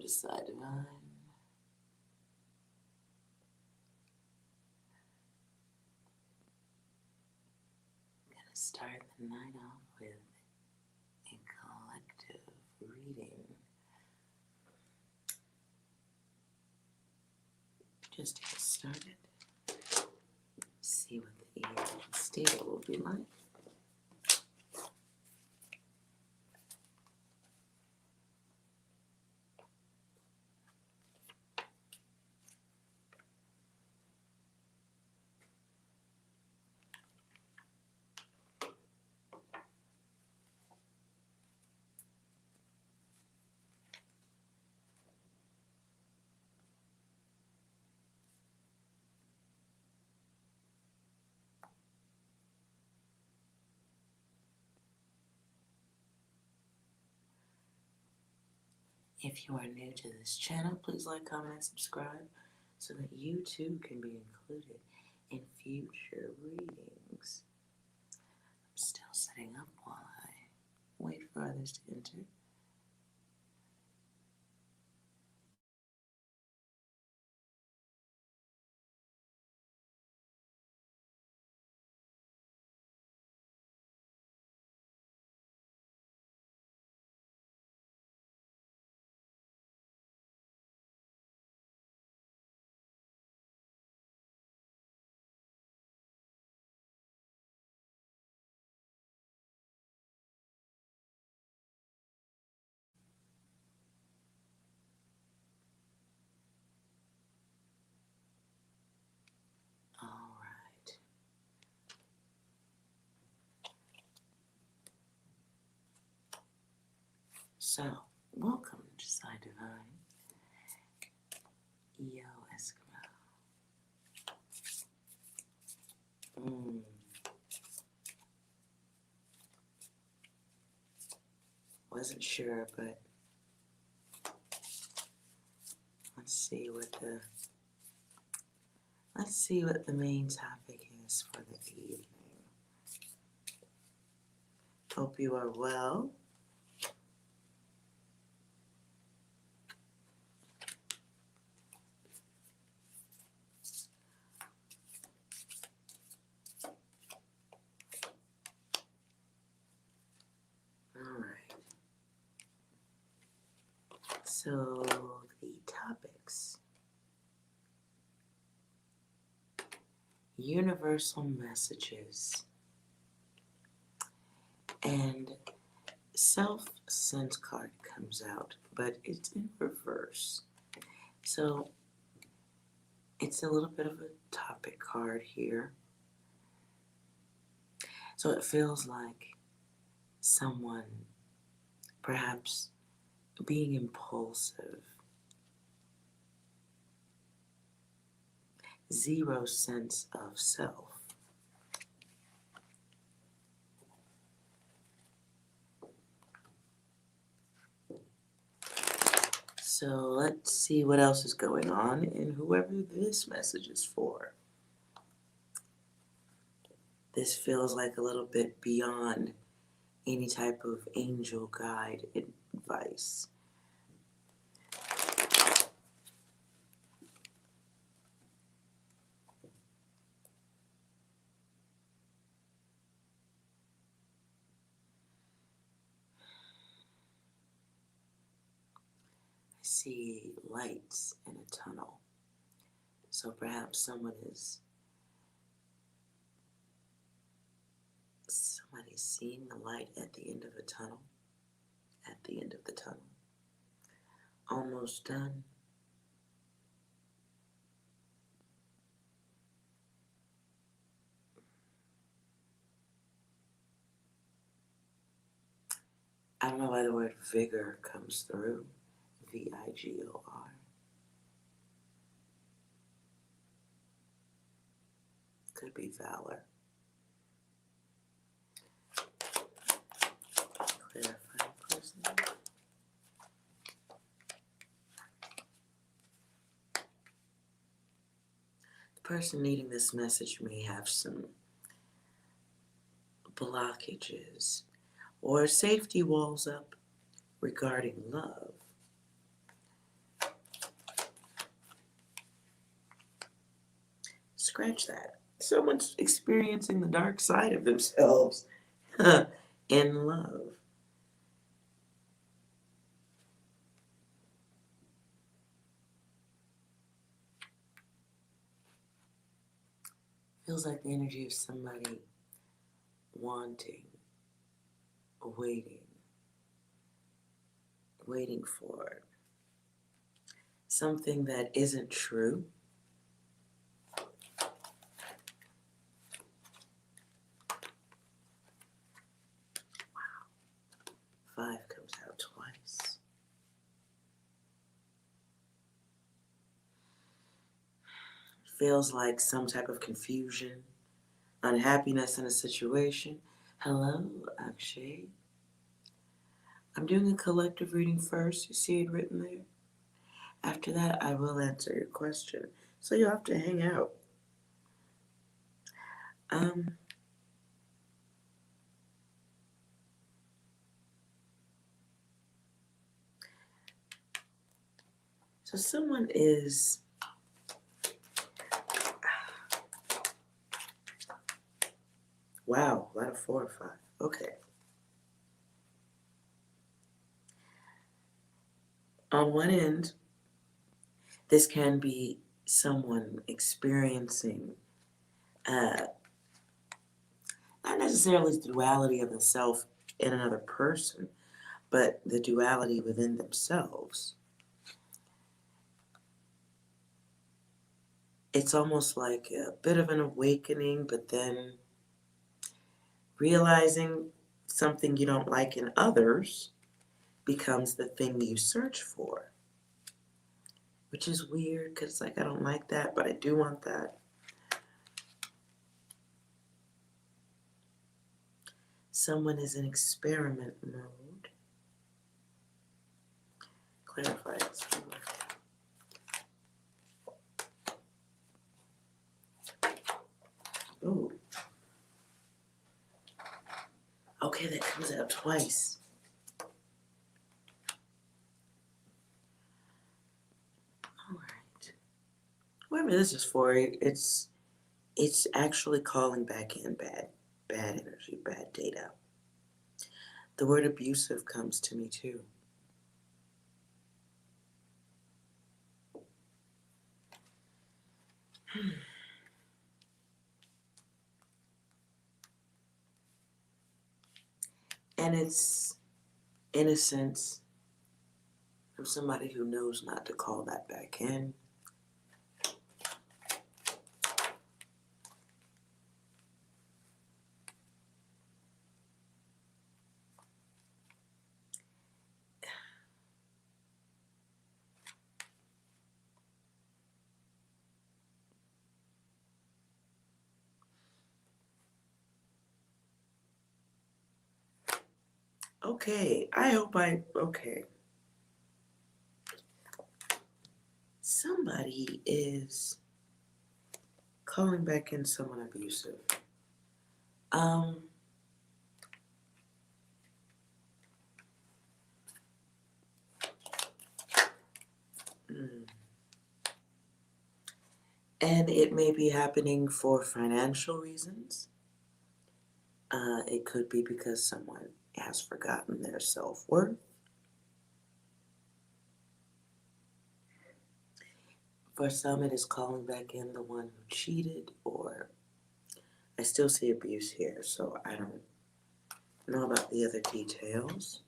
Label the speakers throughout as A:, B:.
A: to Psi Divine. I'm going to start the night off with a collective reading. Just to get started, see what the state will be like. If you are new to this channel, please like, comment, and subscribe so that you too can be included in future readings. I'm still setting up while I wait for others to enter. All right. So, welcome to Psi Divine. Yo, Eskimo. Wasn't sure, but let's see what the main topic is for the evening. Hope you are well. All right. So the topics: universal messages and self-sense card comes out, but it's in reverse. So it's a little bit of a topic card here. So it feels like someone perhaps being impulsive, zero sense of self. So let's see what else is going on and whoever this message is for. This feels like a little bit beyond any type of angel guide advice. I see lights in a tunnel. So perhaps somebody's seeing the light at the end of a tunnel. At the end of the tunnel. Almost done. I don't know why the word vigor comes through. V-I-G-O-R. Could be valor. Clarify person. The person needing this message may have some blockages or safety walls up regarding love. scratch that. Someone's experiencing the dark side of themselves in love. Feels like the energy of somebody wanting, waiting for something that isn't true. Wow. 5 comes out twice. Feels like some type of confusion, unhappiness in a situation. Hello, Akshay. I'm doing a collective reading first. You see it written there? After that, I will answer your question. So you'll have to hang out. So someone is... Wow, a lot of 4 or 5. Okay. On one end, this can be someone experiencing not necessarily the duality of the self in another person, but the duality within themselves. It's almost like a bit of an awakening, but then realizing something you don't like in others becomes the thing you search for. Which is weird, because it's like, I don't like that, but I do want that. Someone is in experiment mode. Clarify this for me. Ooh. Okay, that comes out twice. Alright. Whatever this is for, it's actually calling back in bad energy, bad data. The word abusive comes to me too. And it's innocence from somebody who knows not to call that back in. Okay, okay. Somebody is calling back in someone abusive. And it may be happening for financial reasons. It could be because someone has forgotten their self-worth. For some, it is calling back in the one who cheated, or I still see abuse here, so I don't know about the other details.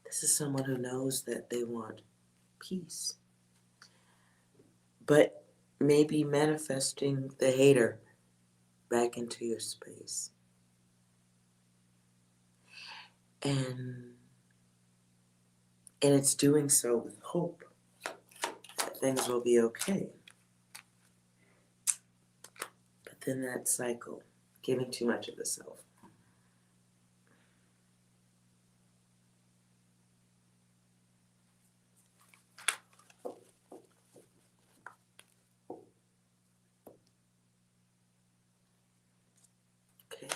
A: This is someone who knows that they want peace, but maybe manifesting the hater back into your space. And it's doing so with hope that things will be okay. But then that cycle, giving too much of the self. Okay.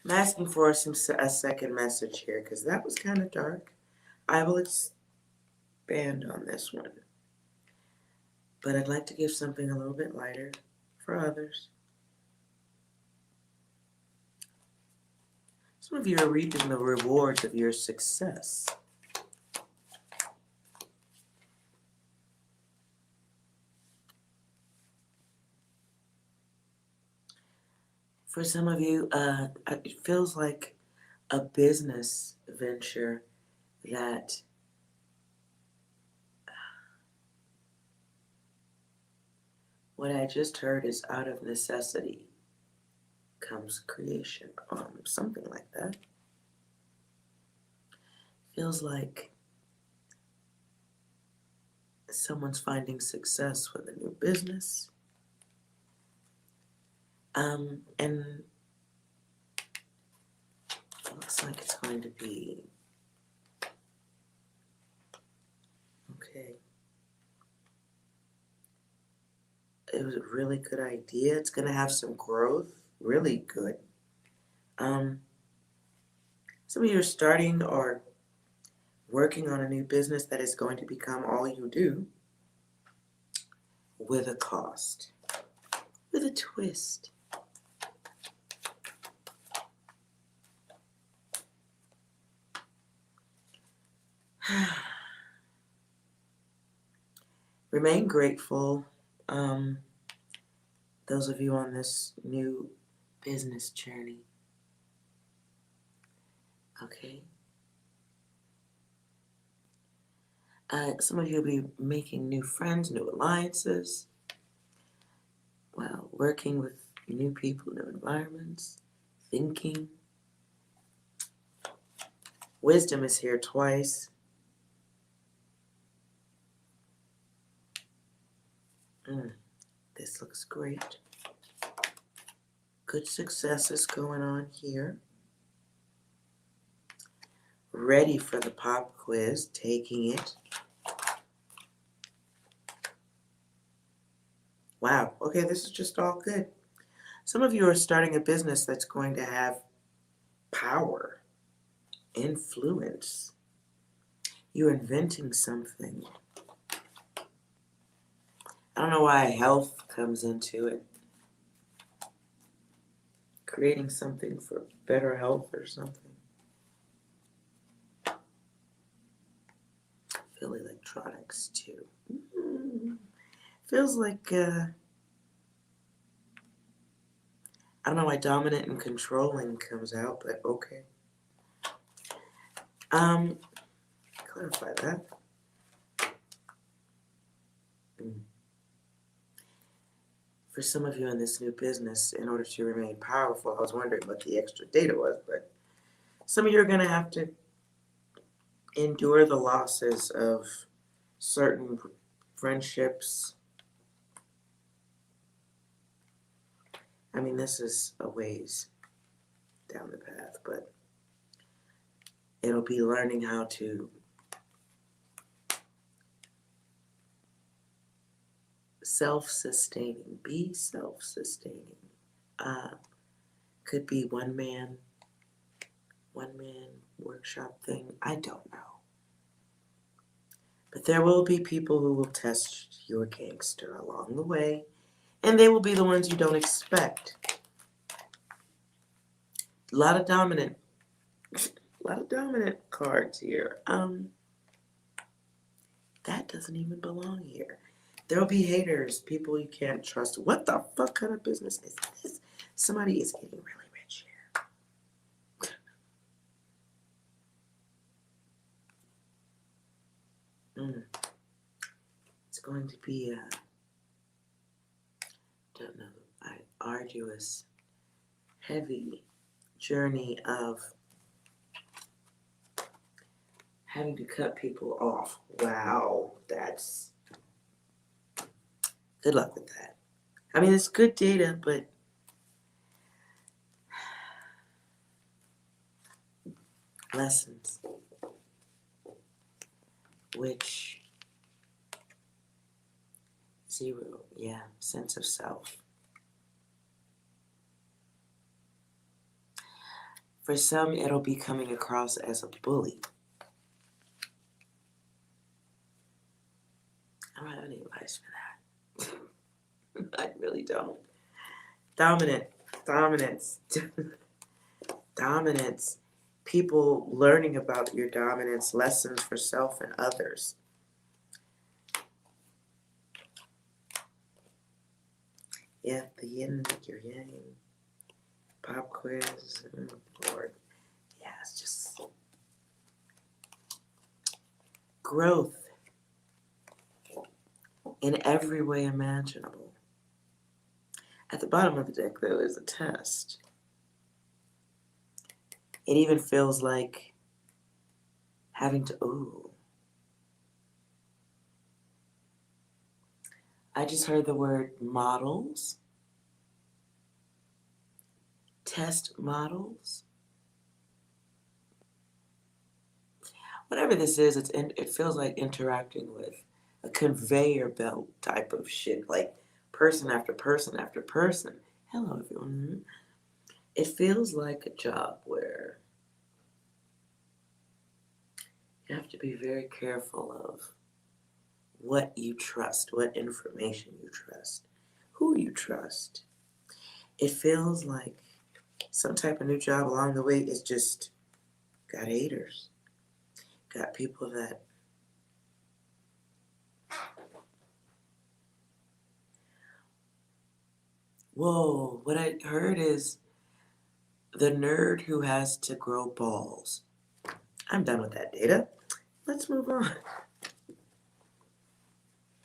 A: I'm asking for a second message here because that was kind of dark. I will expand on this one. But I'd like to give something a little bit lighter for others. Some of you are reaping the rewards of your success. For some of you, it feels like a business venture that what I just heard is out of necessity comes creation, something like that. Feels like someone's finding success with a new business. And it looks like it's going to be okay. It was a really good idea. It's going to have some growth. Really good. Some of you are starting or working on a new business that is going to become all you do with a cost, with a twist. Remain grateful. Those of you on this new business journey. Okay. Some of you will be making new friends, new alliances. Well, working with new people, new environments, thinking. Wisdom is here twice. This looks great. Good successes going on here. Ready for the pop quiz, taking it. Wow, okay, this is just all good. Some of you are starting a business that's going to have power, influence. You're inventing something. I don't know why health comes into it. Creating something for better health or something. Feel electronics too. Feels like, I don't know why dominant and controlling comes out, but okay. Clarify that. For some of you in this new business, in order to remain powerful, I was wondering what the extra data was, but some of you are going to have to endure the losses of certain friendships. I mean, this is a ways down the path, but it'll be learning how to self-sustaining, be self-sustaining. Could be one man workshop thing. I don't know. But there will be people who will test your gangster along the way, and they will be the ones you don't expect. A lot of dominant cards here. That doesn't even belong here. There'll be haters, people you can't trust. What the fuck kind of business is this? Somebody is getting really rich here. It's going to be a, don't know, an arduous, heavy journey of having to cut people off. Wow, that's, good luck with that. I mean, it's good data, but lessons, which, 0, yeah, sense of self. For some, it'll be coming across as a bully. I don't have any advice for that. I really don't. Dominance. Dominance. People learning about your dominance, lessons for self and others. Yeah, the yin, your yang. Pop quiz. Lord. Yeah, it's just growth in every way imaginable. At the bottom of the deck, though, is a test. It even feels like having to, ooh. I just heard the word models. Test models. Whatever this is, it feels like interacting with a conveyor belt type of shit. Like person after person after person. Hello, everyone. It feels like a job where you have to be very careful of what you trust, what information you trust, who you trust. It feels like some type of new job along the way is just got haters, got people that whoa, what I heard is the nerd who has to grow balls. I'm done with that data. Let's move on.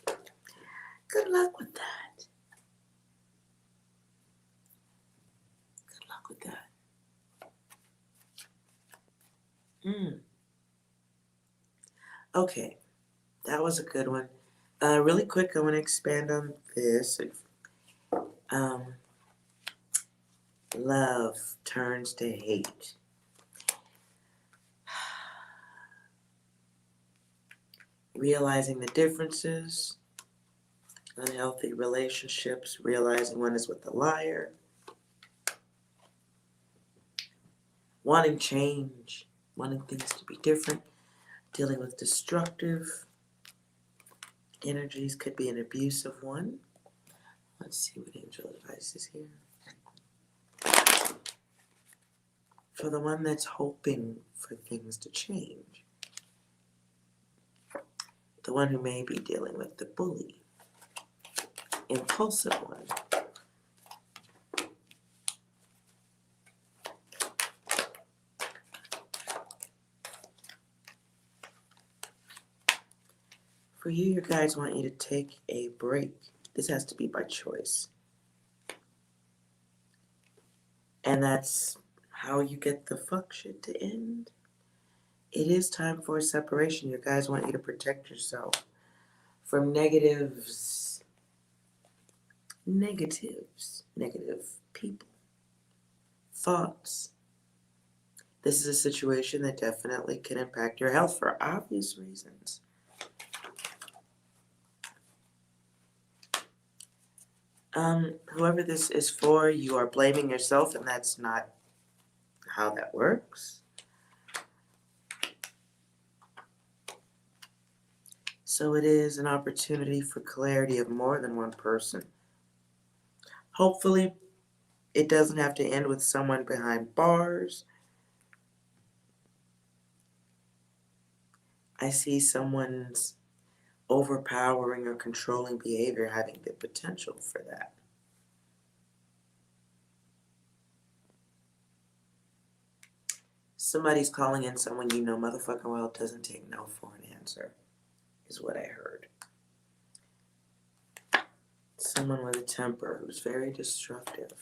A: Good luck with that. Good luck with that. Okay, that was a good one. Really quick, I want to expand on this. Love turns to hate. Realizing the differences, unhealthy relationships, realizing one is with a liar, wanting change, wanting things to be different, dealing with destructive energies, could be an abusive one. Let's see what angel advice is here. For the one that's hoping for things to change. The one who may be dealing with the bully. Impulsive one. For you, your guides want you to take a break. This has to be by choice. And that's how you get the fuck shit to end. It is time for a separation. Your guys want you to protect yourself from negative people, thoughts. This is a situation that definitely can impact your health for obvious reasons. Whoever this is for, you are blaming yourself, and that's not how that works. So it is an opportunity for clarity of more than one person. Hopefully, it doesn't have to end with someone behind bars. I see someone's overpowering or controlling behavior having the potential for that. Somebody's calling in someone you know motherfucking well doesn't take no for an answer, is what I heard. Someone with a temper who's very destructive.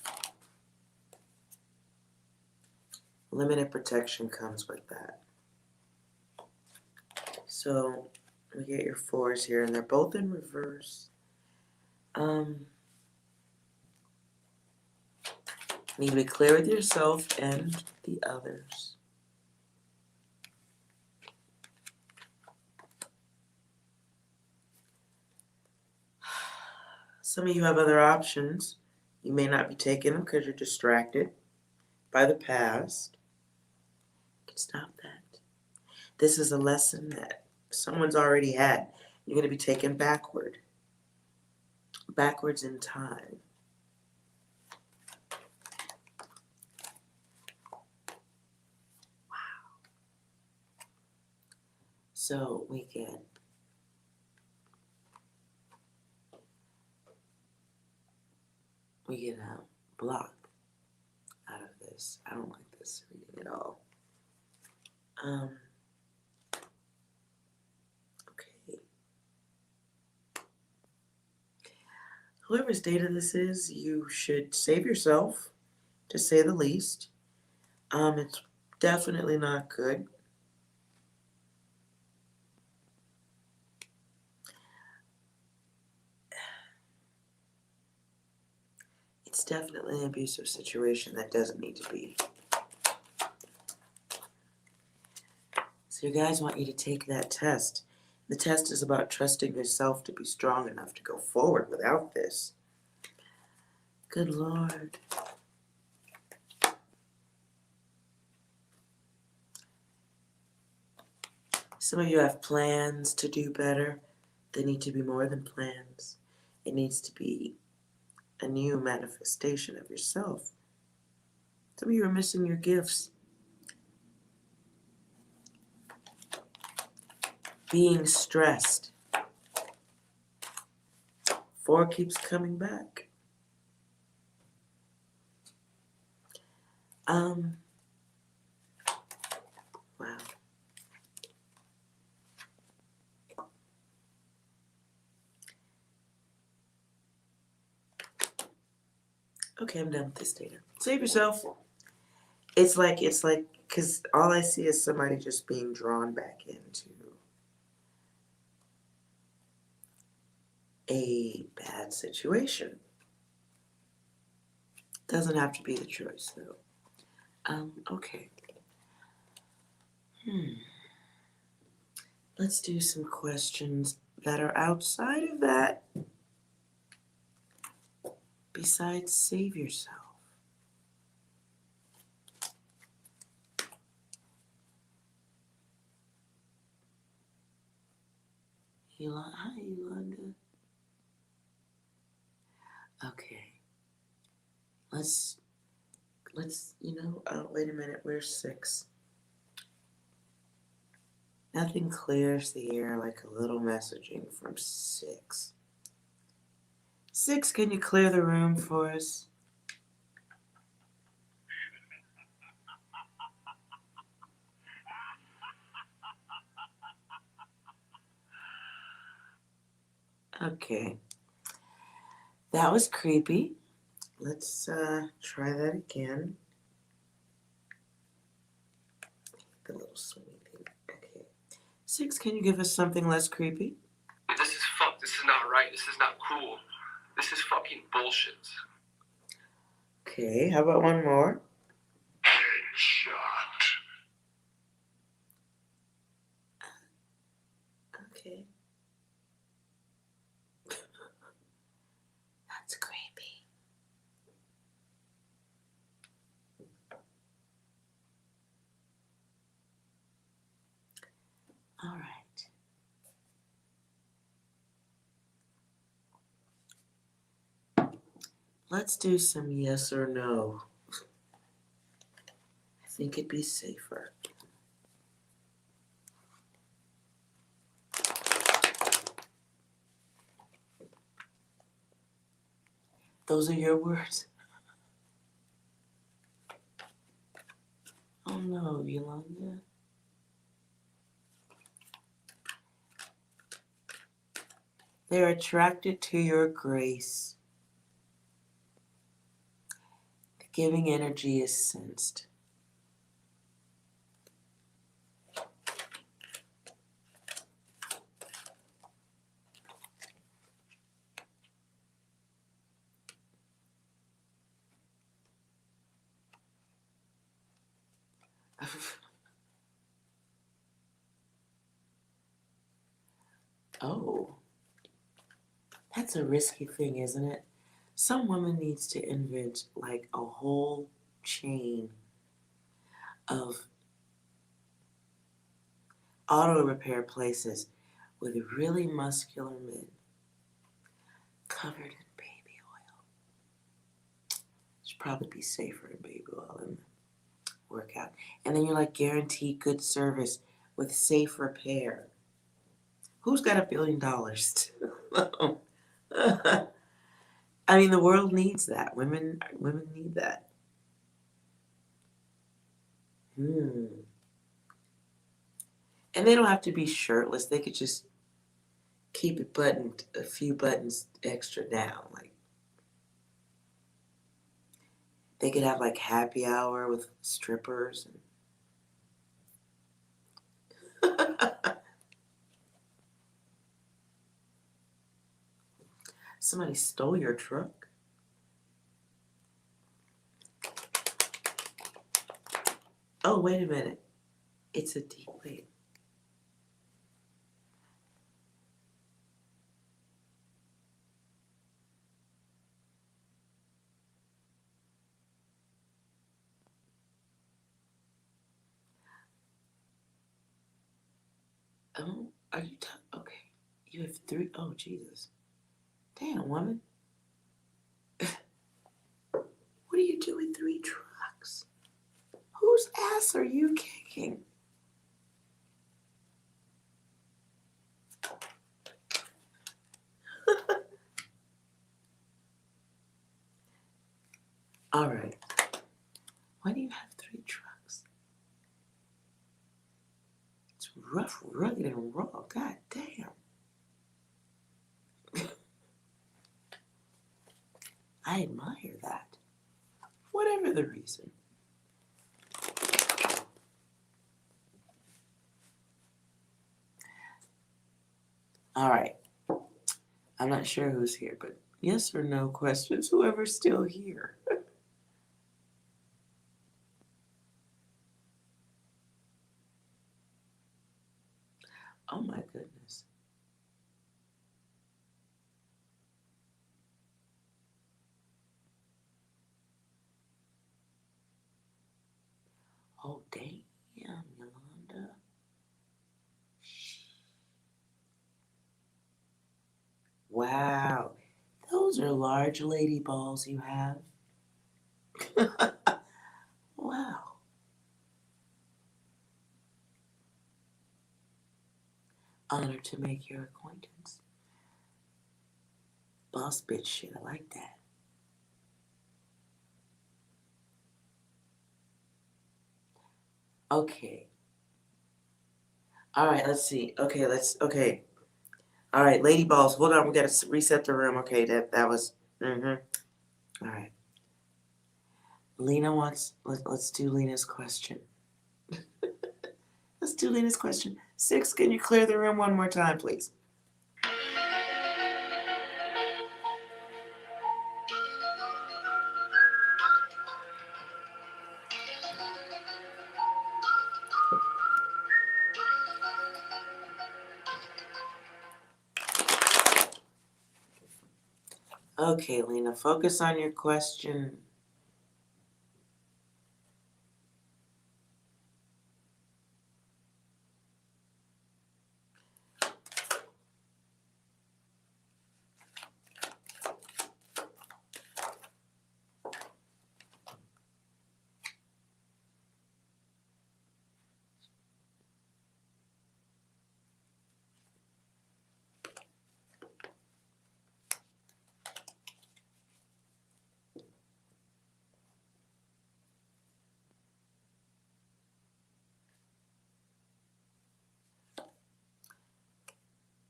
A: Limited protection comes with that. So we get your fours here, and they're both in reverse. Need to be clear with yourself and the others. Some of you have other options. You may not be taking them because you're distracted by the past. Stop that. This is a lesson that someone's already had. You're going to be taken backwards in time. Wow. So we get a block out of this. I don't like this reading at all. Okay. Whoever's data this is, you should save yourself, to say the least. It's definitely not good. It's definitely an abusive situation that doesn't need to be. So you guys want you to take that test. The test is about trusting yourself to be strong enough to go forward without this. Good Lord. Some of you have plans to do better. They need to be more than plans. It needs to be a new manifestation of yourself. Some of you are missing your gifts. Being stressed. 4 keeps coming back. Wow. Okay, I'm done with this data. Save yourself. It's like, because all I see is somebody just being drawn back into a bad situation. Doesn't have to be the choice, though. Okay. Let's do some questions that are outside of that. Besides, save yourself. Hi, Yolanda. Okay. Let's, wait a minute, where's 6? Nothing clears the air like a little messaging from 6. 6, can you clear the room for us? Okay. That was creepy. Let's try that again. The little swingy thing. Okay. 6, can you give us something less creepy?
B: This is fucked. This is not right. This is not cool. This is fucking bullshit.
A: Okay, how about one more?
B: Headshot.
A: Okay. That's creepy. All right. Let's do some yes or no. I think it'd be safer. Those are your words. Oh no, Yolanda. They're attracted to your grace. The giving energy is sensed. Oh, that's a risky thing, isn't it? Some woman needs to invent like a whole chain of auto repair places with really muscular men covered in baby oil. Should probably be safer in baby oil than workout. And then you're like guaranteed good service with safe repair. Who's got $1 billion? I mean, the world needs that. Women need that. And they don't have to be shirtless. They could just keep it buttoned a few buttons extra down. Like they could have like happy hour with strippers. Somebody stole your truck? Oh, wait a minute. It's a deep wait. Oh, are you okay? You have 3. Oh, Jesus. Damn, woman. What do you do with 3 trucks? Whose ass are you kicking? All right. Why do you have 3 trucks? It's rough, rugged, and raw. God damn. I admire that. Whatever the reason. All right. I'm not sure who's here, but yes or no questions. Whoever's still here. Oh my goodness. Oh, damn, Yolanda. Wow. Those are large lady balls you have. Wow. Honored to make your acquaintance. Boss bitch shit, I like that. Okay. All right, let's see. Okay. All right, lady balls, hold on, we gotta reset the room. Okay, that was, All right. Lena wants, let's do Lena's question. Let's do Lena's question. 6, can you clear the room one more time, please? Okay, Lena, focus on your question.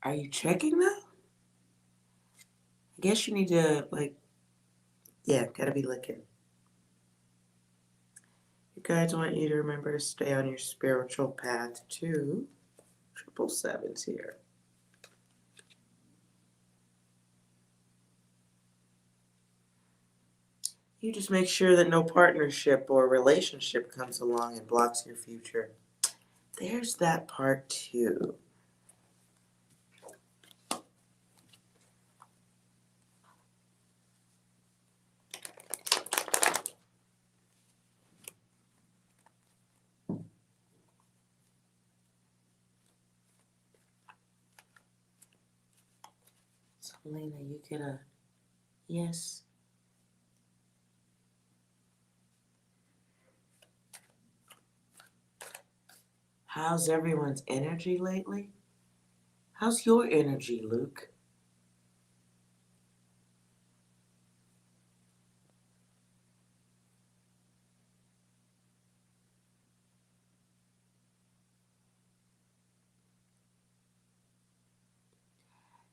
A: Are you checking that? I guess you need to, gotta be looking. You guys want you to remember to stay on your spiritual path too. 777's here. You just make sure that no partnership or relationship comes along and blocks your future. There's that part too. Lena, you get a yes. How's everyone's energy lately? How's your energy, Luke?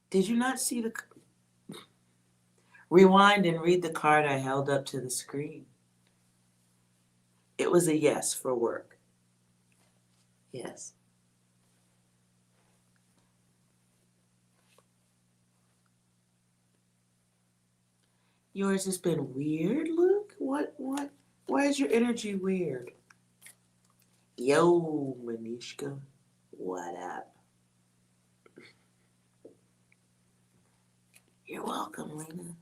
A: Did you not see the... Rewind and read the card I held up to the screen. It was a yes for work. Yes. Yours has been weird, Luke? What? Why is your energy weird? Yo, Manishka. What up? You're welcome, Lena.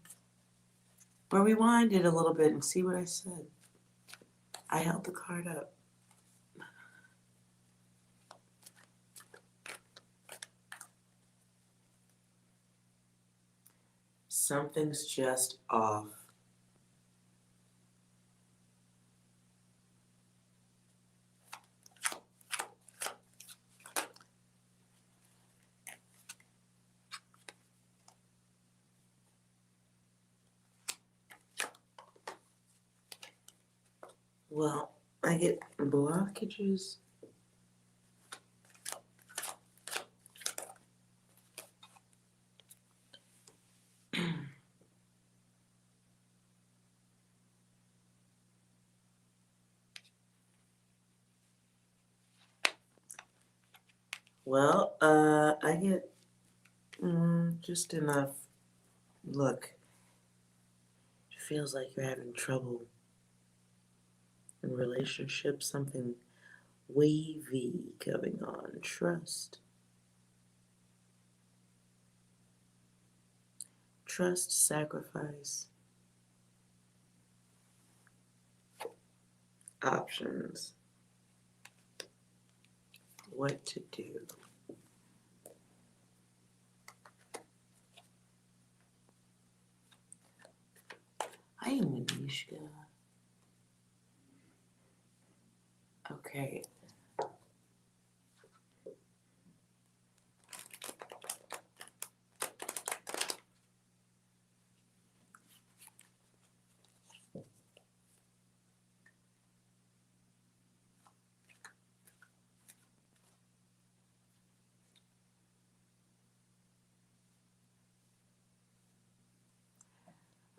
A: But rewind it a little bit and see what I said. I held the card up. Something's just off. Well, I get blockages. Well, I get just enough. Look, it feels like you're having trouble in relationships, something wavy going on. Trust. Trust, sacrifice, options. What to do. Hi, Manishka. Okay.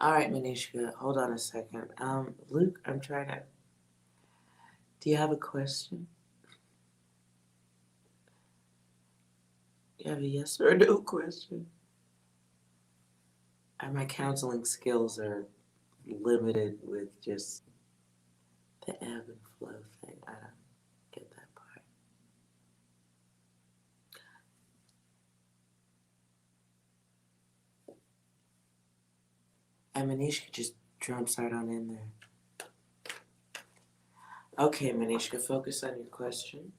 A: All right, Manishka, hold on a second. Luke, I'm trying to... Do you have a question? You have a yes or no question? My counseling skills are limited with just the ebb and flow thing. I don't get that part. And Manishka just jumps right on in there. Okay, Manishka, focus on your question.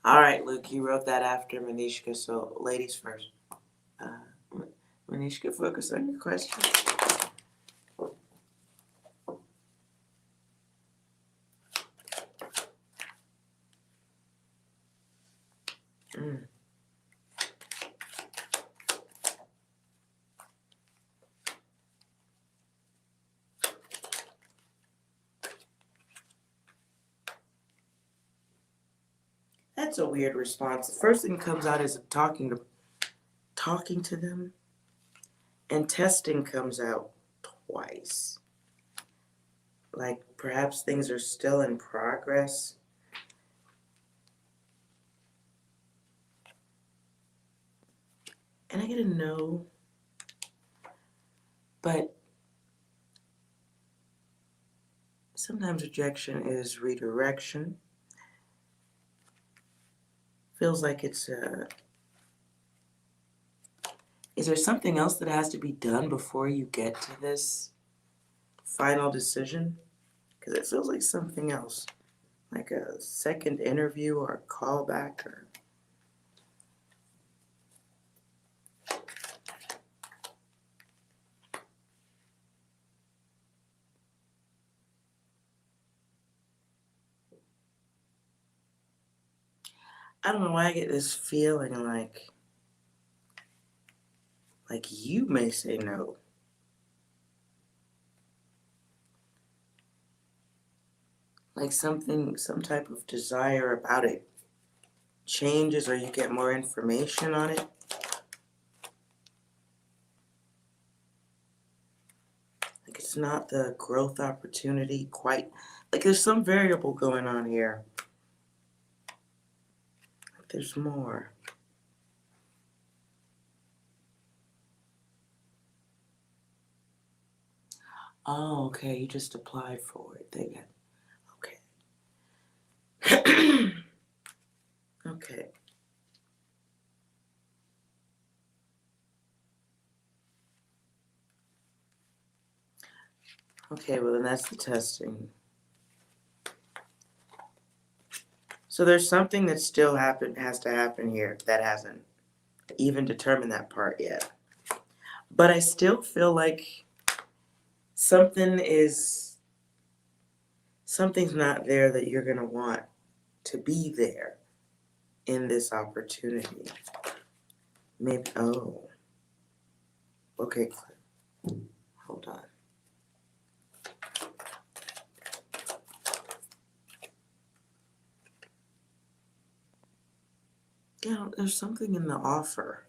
A: All right, Luke, you wrote that after Manishka, so ladies first. Manishka, focus on your question. That's a weird response. The first thing that comes out is talking to them, and testing comes out twice. Like perhaps things are still in progress. And I get a no, but sometimes rejection is redirection. Feels like it's is there something else that has to be done before you get to this final decision? Because it feels like something else, like a second interview or a callback or... I don't know why I get this feeling like you may say no. Like something, some type of desire about it changes or you get more information on it. Like it's not the growth opportunity quite. Like there's some variable going on here. Like there's more. Oh, okay. You just applied for it. They got. Okay. Okay. Okay, well then that's the testing. So there's something that still has to happen here that hasn't even determined that part yet. But I still feel like something's not there that you're gonna want to be there in this opportunity. Maybe okay, hold on. Yeah, there's something in the offer.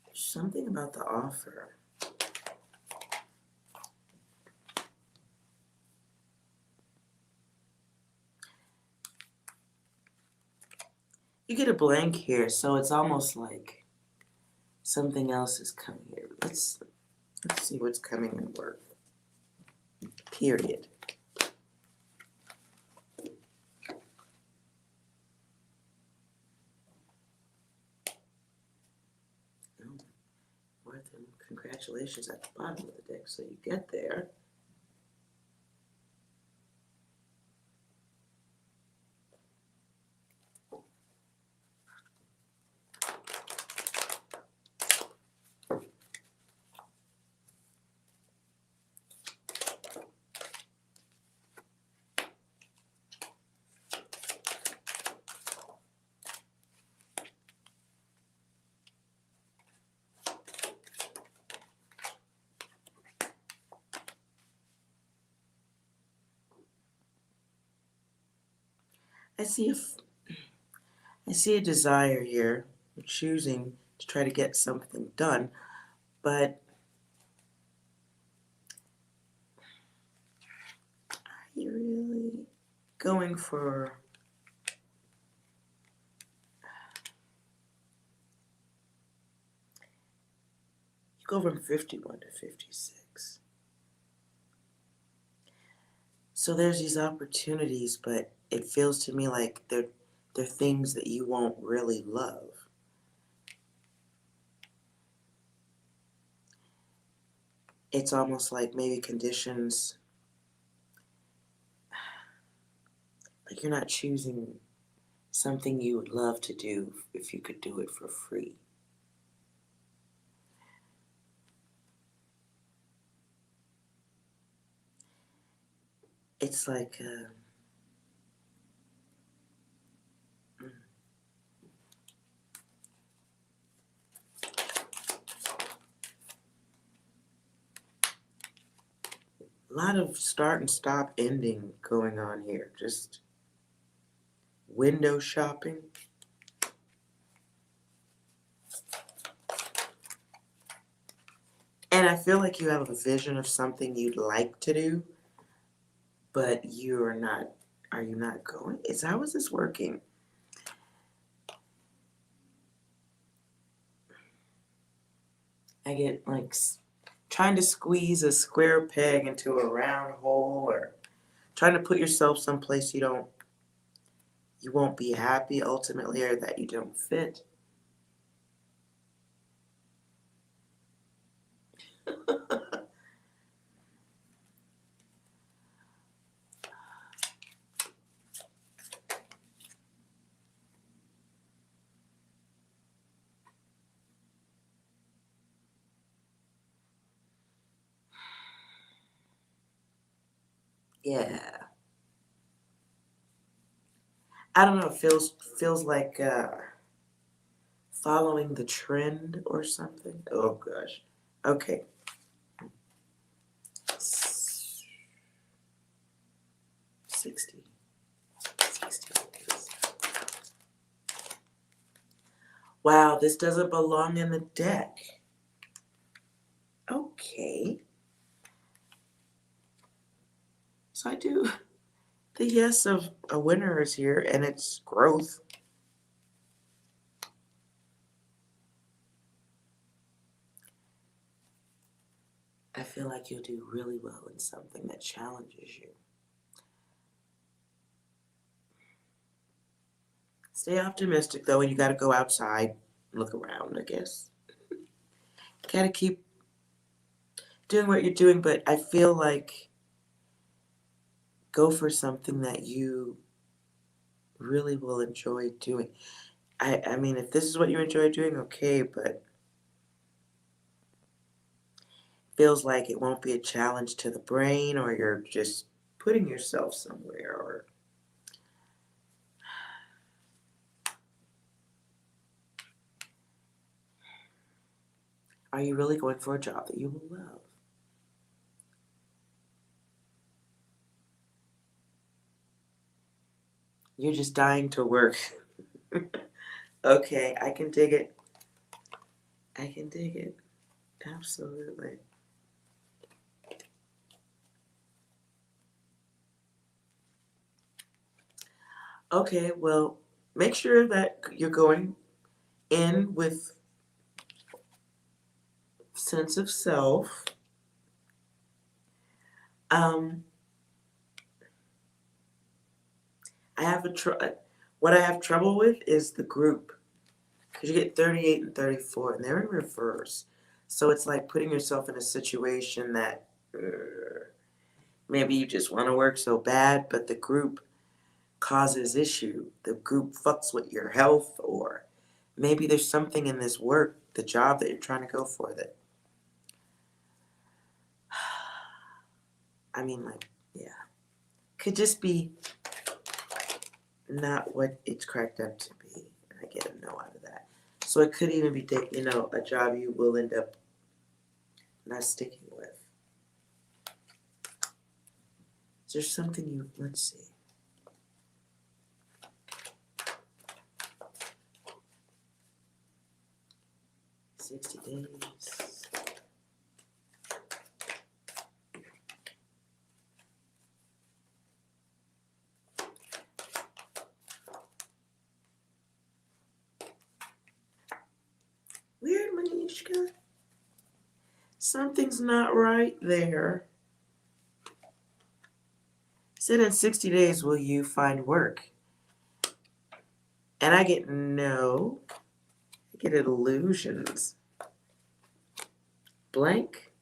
A: There's something about the offer. You get a blank here, so it's almost like something else is coming here. Let's see what's coming in work. Period. Worth it. Congratulations at the bottom of the deck, so you get there. I see a desire here. You're choosing to try to get something done, but are you really going for? You go from 51 to 56. So there's these opportunities, but it feels to me like they're things that you won't really love. It's almost like maybe conditions, like you're not choosing something you would love to do if you could do it for free. It's like a lot of start and stop ending going on here. Just window shopping. And I feel like you have a vision of something you'd like to do, but you're not. Are you not going? How is this working? I get like trying to squeeze a square peg into a round hole, or trying to put yourself someplace you won't be happy ultimately, or that you don't fit. Yeah. I don't know, it feels like following the trend or something. Oh gosh. Okay. 60. 60 days. Wow, this doesn't belong in the deck. Okay. So I do the yes of a winner is here, and it's growth. I feel like you'll do really well in something that challenges you. Stay optimistic though, and you gotta go outside, look around, I guess. Gotta keep doing what you're doing, but I feel like go for something that you really will enjoy doing. I mean, if this is what you enjoy doing, okay, but feels like it won't be a challenge to the brain, or you're just putting yourself somewhere, or are you really going for a job that you will love? You're just dying to work. Okay, I can dig it. I can dig it. Absolutely. Okay, well, make sure that you're going in with sense of self. Um, I have what I have trouble with is the group, because you get 38 and 34, and they're in reverse. So it's like putting yourself in a situation that maybe you just want to work so bad, but the group causes issue. The group fucks with your health, or maybe there's something in this work, the job that you're trying to go for that, I mean, like, yeah, could just be not what it's cracked up to be. I get a no out of that. So it could even be, a job you will end up not sticking with. Is there something let's see. "60 days. Weird, Manishka. Something's not right there. Said in 60 days will you find work? And I get no. I get illusions. Blank.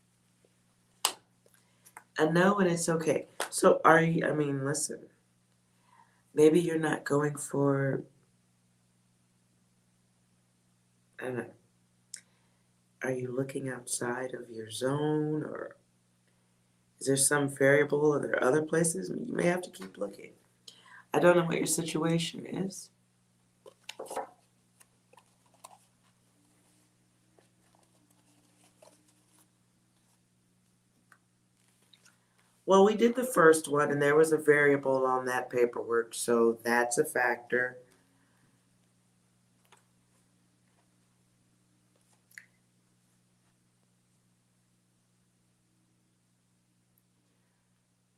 A: A no, and it's okay. So are you, I mean, listen. Maybe you're not going for, I don't know. Are you looking outside of your zone, or is there some variable? Are there other places? You may have to keep looking. I don't know what your situation is. Well, we did the first one, and there was a variable on that paperwork, so that's a factor.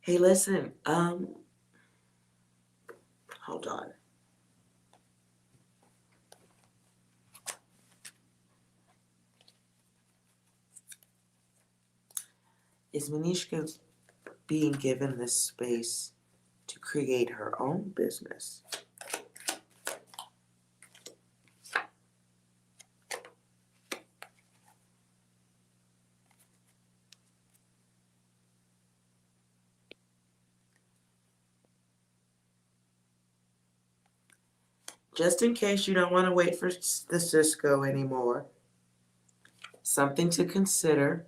A: Hey, listen, hold on. Is Manishka being given this space to create her own business? Just in case you don't want to wait for the Cisco anymore, something to consider.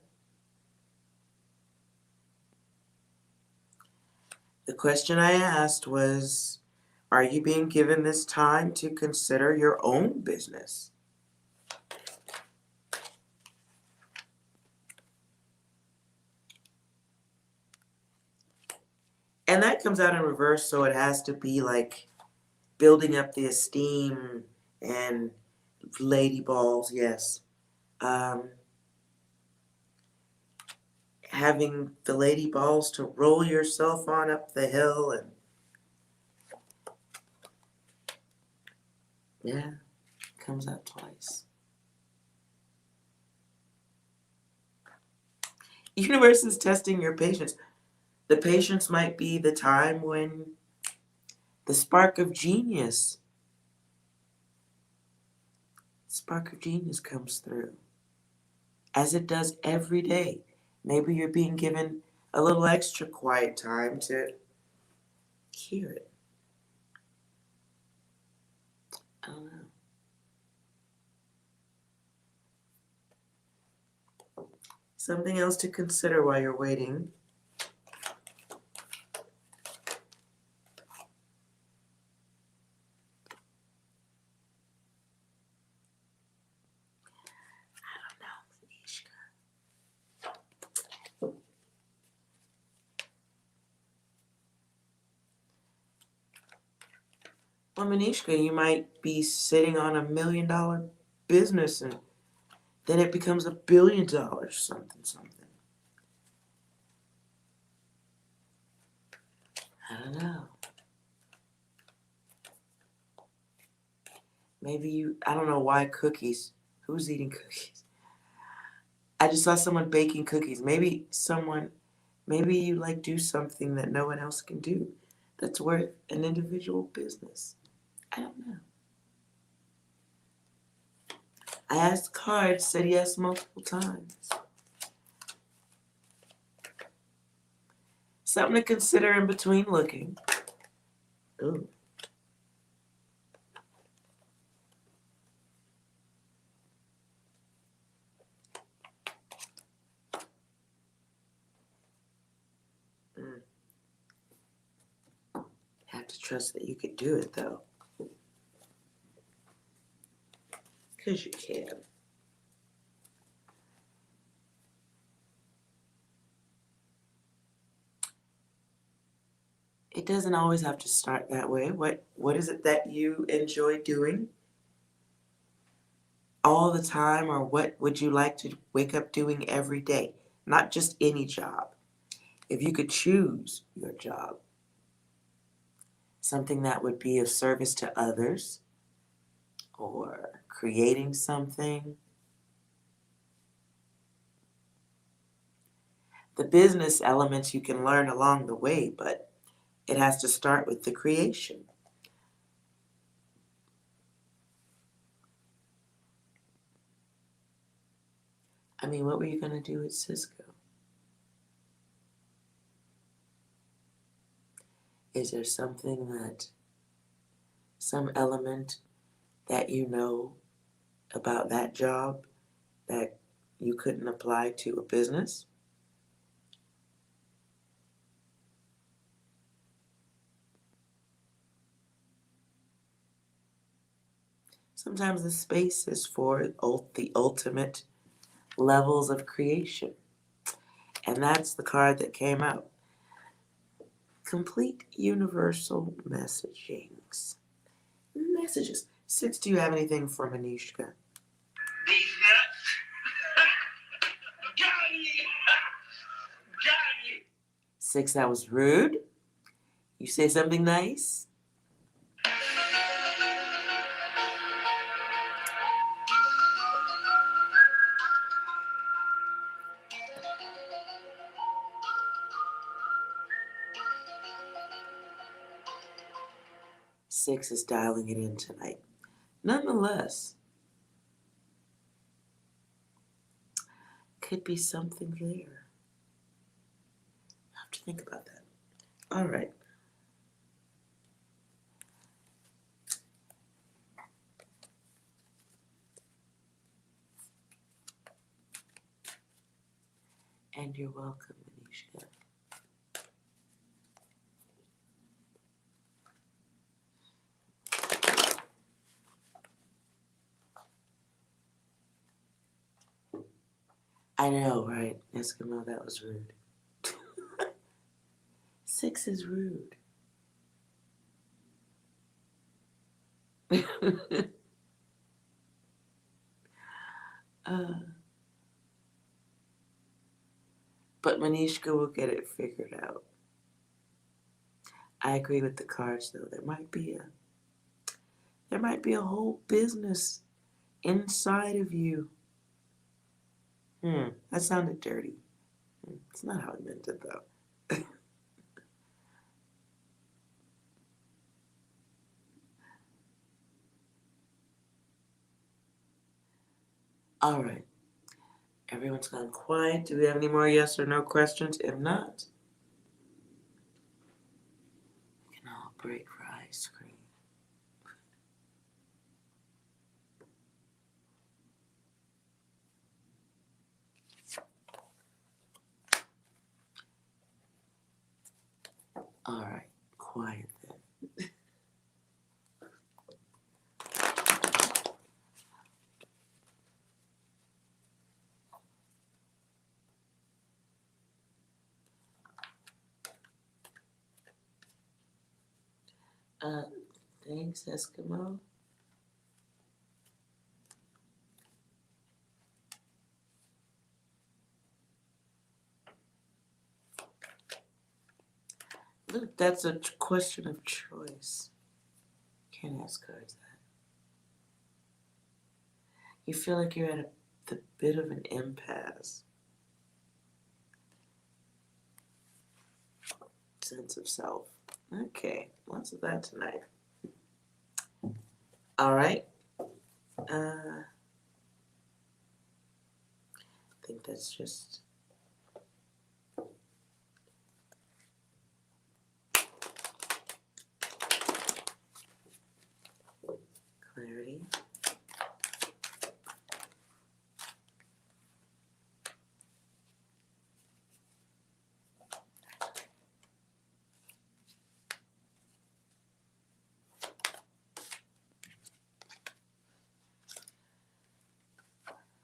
A: The question I asked was, are you being given this time to consider your own business? And that comes out in reverse, so it has to be like building up the esteem and lady balls, yes. Having the lady balls to roll yourself on up the hill and yeah, comes out twice. Universe is testing your patience. The patience might be the time when the spark of genius comes through, as it does every day. Maybe you're being given a little extra quiet time to hear it. I don't know. Something else to consider while you're waiting. Well, Manishka, you might be sitting on $1 million business and then it becomes $1 billion, something. I don't know. Maybe I don't know why cookies. Who's eating cookies? I just saw someone baking cookies. Maybe you like do something that no one else can do that's worth an individual business. I don't know. I asked the card, said yes multiple times. Something to consider in between looking. Ooh. Have to trust that you could do it though. Because you can. It doesn't always have to start that way. What is it that you enjoy doing all the time, or what would you like to wake up doing every day? Not just any job. If you could choose your job, something that would be of service to others, or creating something. The business elements you can learn along the way, but it has to start with the creation. I mean, what were you going to do at Cisco? Is there some element that you know about that job that you couldn't apply to a business? Sometimes the space is for the ultimate levels of creation. And that's the card that came out. Complete universal messagings. Messages. 6, do you have anything for Manishka?
B: These nuts. Got me. Got me.
A: 6, that was rude. You say something nice? Six is dialing it in tonight. Nonetheless, could be something there. I have to think about that. All right. And you're welcome, Manishka. I know, right? Eskimo, that was rude. 6 is rude. uh, but Manishka will get it figured out. I agree with the cards, though. There might be a whole business inside of you. That sounded dirty. It's not how I meant it, though. All right. Everyone's gone quiet. Do we have any more yes or no questions? If not, we can all break for ice cream. All right. Quiet then. Thanks, Eskimo. Look, that's a question of choice. Can't ask cards that. You feel like you're at the bit of an impasse. Sense of self. Okay, lots of that tonight. All right. I think that's just clarity.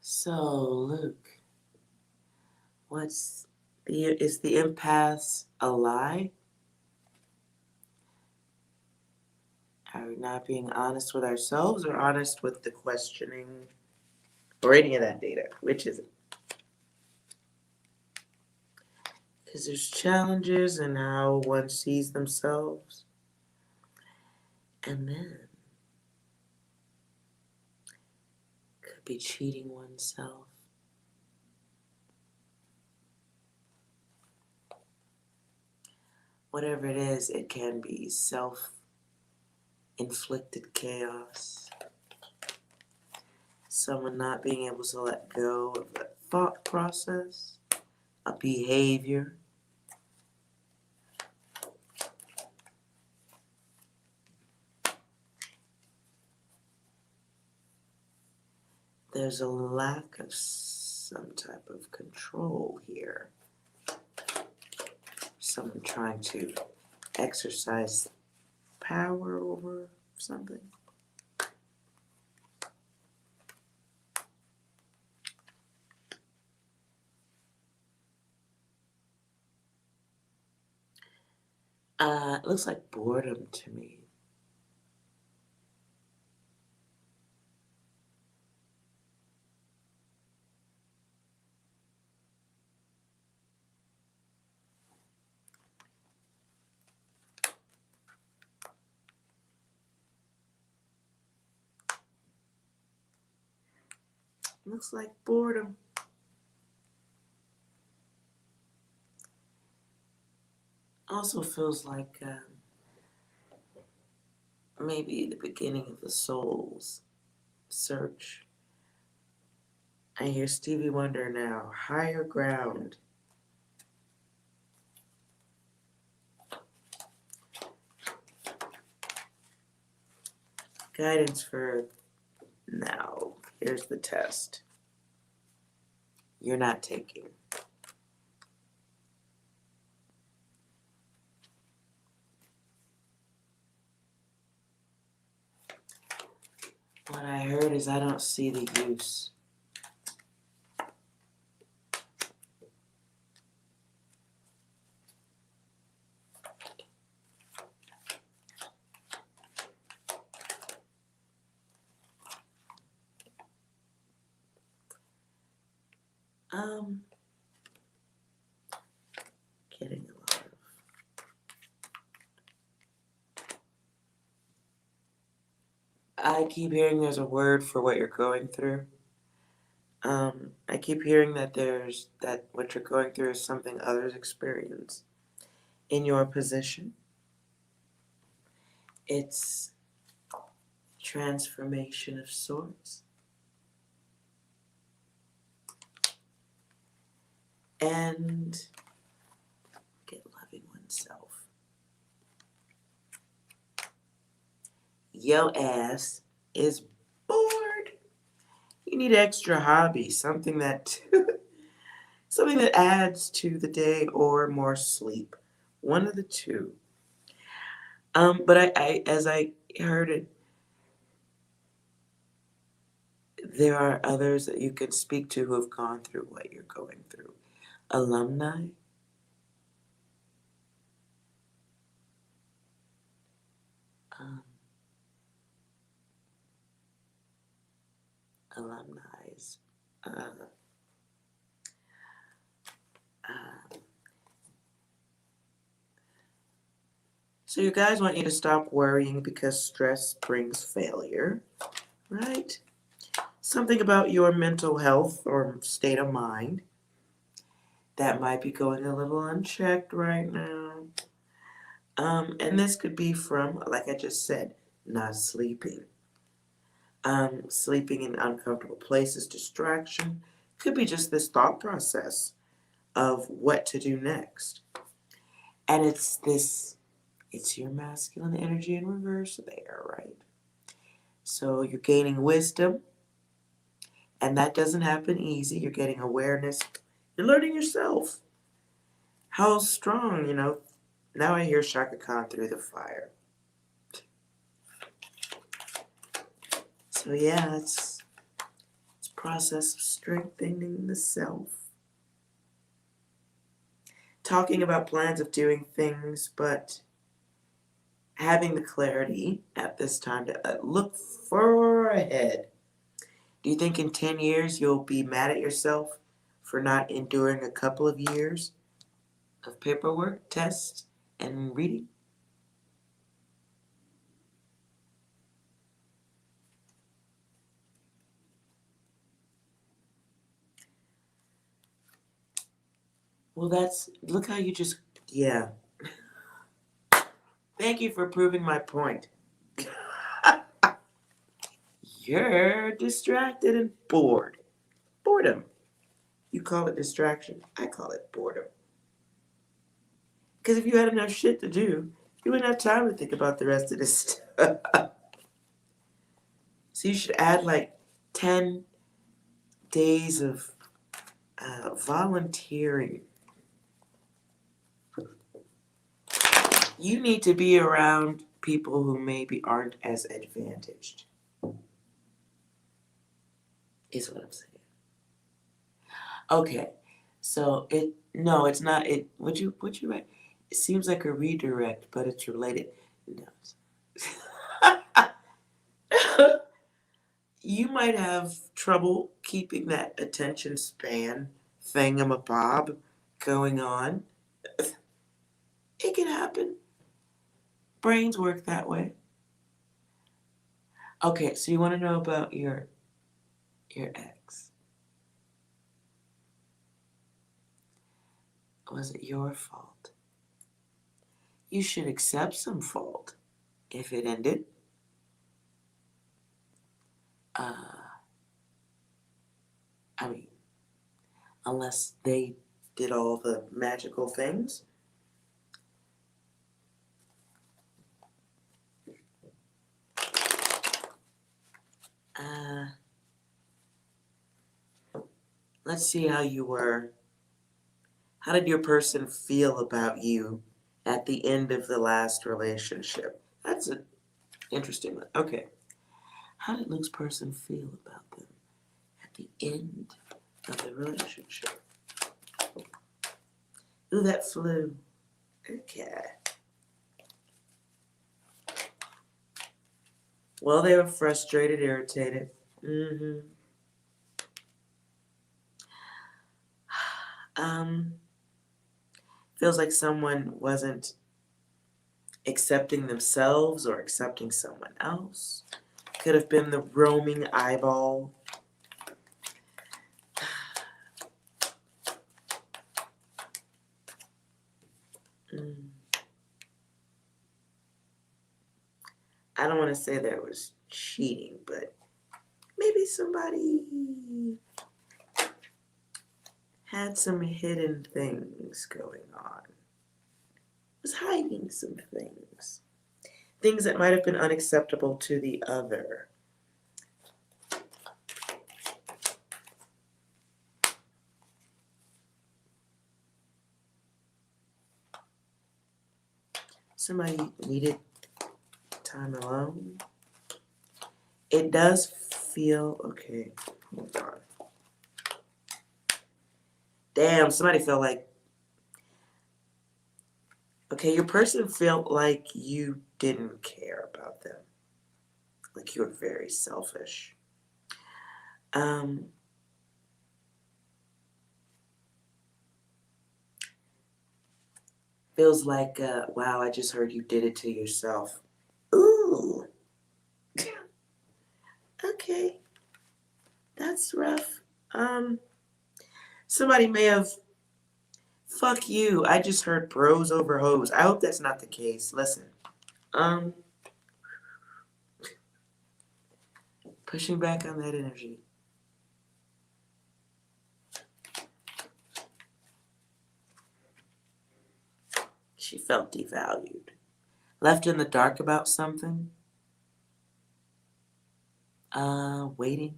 A: So, Luke, is the impasse a lie? Are we not being honest with ourselves or honest with the questioning or any of that data? Which is it? Because there's challenges in how one sees themselves. And then could be cheating oneself. Whatever it is, it can be self-inflicted chaos. Someone not being able to let go of a thought process, a behavior. There's a lack of some type of control here. Someone trying to exercise power over something. It looks like boredom to me. Looks like boredom. Also feels like maybe the beginning of the soul's search. I hear Stevie Wonder now. Higher ground. Guidance for now. Here's the test. You're not taking. What I heard is I don't see the use. Um, getting a lot of. I keep hearing there's a word for what you're going through. I keep hearing that what you're going through is something others experience in your position. It's transformation of sorts. And get loving oneself. Yo ass is bored. You need extra hobby, something that something that adds to the day or more sleep. One of the two. But I as I heard it, there are others that you can speak to who have gone through what you're going through. Alumni. Um, alumni's. Uh, uh, so you guys want you to stop worrying because stress brings failure, right? Something about your mental health or state of mind that might be going a little unchecked right now. And this could be from, like I just said, not sleeping. Sleeping in uncomfortable places, distraction. Could be just this thought process of what to do next. And it's your masculine energy in reverse there, right? So you're gaining wisdom, and that doesn't happen easy. You're getting awareness. You're learning yourself. How strong, Now I hear Shaka Khan through the fire. So yeah, it's a process of strengthening the self. Talking about plans of doing things, but having the clarity at this time to look far ahead. Do you think in 10 years you'll be mad at yourself for not enduring a couple of years of paperwork, tests, and reading? Well, look how you just, yeah. Thank you for proving my point. You're distracted and bored. Boredom. You call it distraction. I call it boredom. Because if you had enough shit to do, you wouldn't have time to think about the rest of this stuff. So you should add like 10 days of volunteering. You need to be around people who maybe aren't as advantaged, is what I'm saying. Okay, so it's not, would you write? It seems like a redirect, but it's related. No. You might have trouble keeping that attention span thingamabob going on. It can happen. Brains work that way. Okay, so you want to know about your ex. Was it your fault? You should accept some fault if it ended. I mean, unless they did all the magical things. Let's see how you were. How did your person feel about you at the end of the last relationship? That's an interesting one. Okay. How did Luke's person feel about them at the end of the relationship? Ooh, that flew. Okay. Well, they were frustrated, irritated. Feels like someone wasn't accepting themselves or accepting someone else. Could have been the roaming eyeball. I don't want to say there was cheating, but maybe somebody had some hidden things going on. Was hiding some things. Things that might have been unacceptable to the other. Somebody needed time alone. It does feel, okay, hold on. Damn, somebody felt like, okay, your person felt like you didn't care about them. Like you were very selfish. Feels like, wow, I just heard you did it to yourself. Ooh. Okay. That's rough. Somebody may have, fuck you, I just heard bros over hoes. I hope that's not the case. Listen. Pushing back on that energy. She felt devalued. Left in the dark about something. Waiting.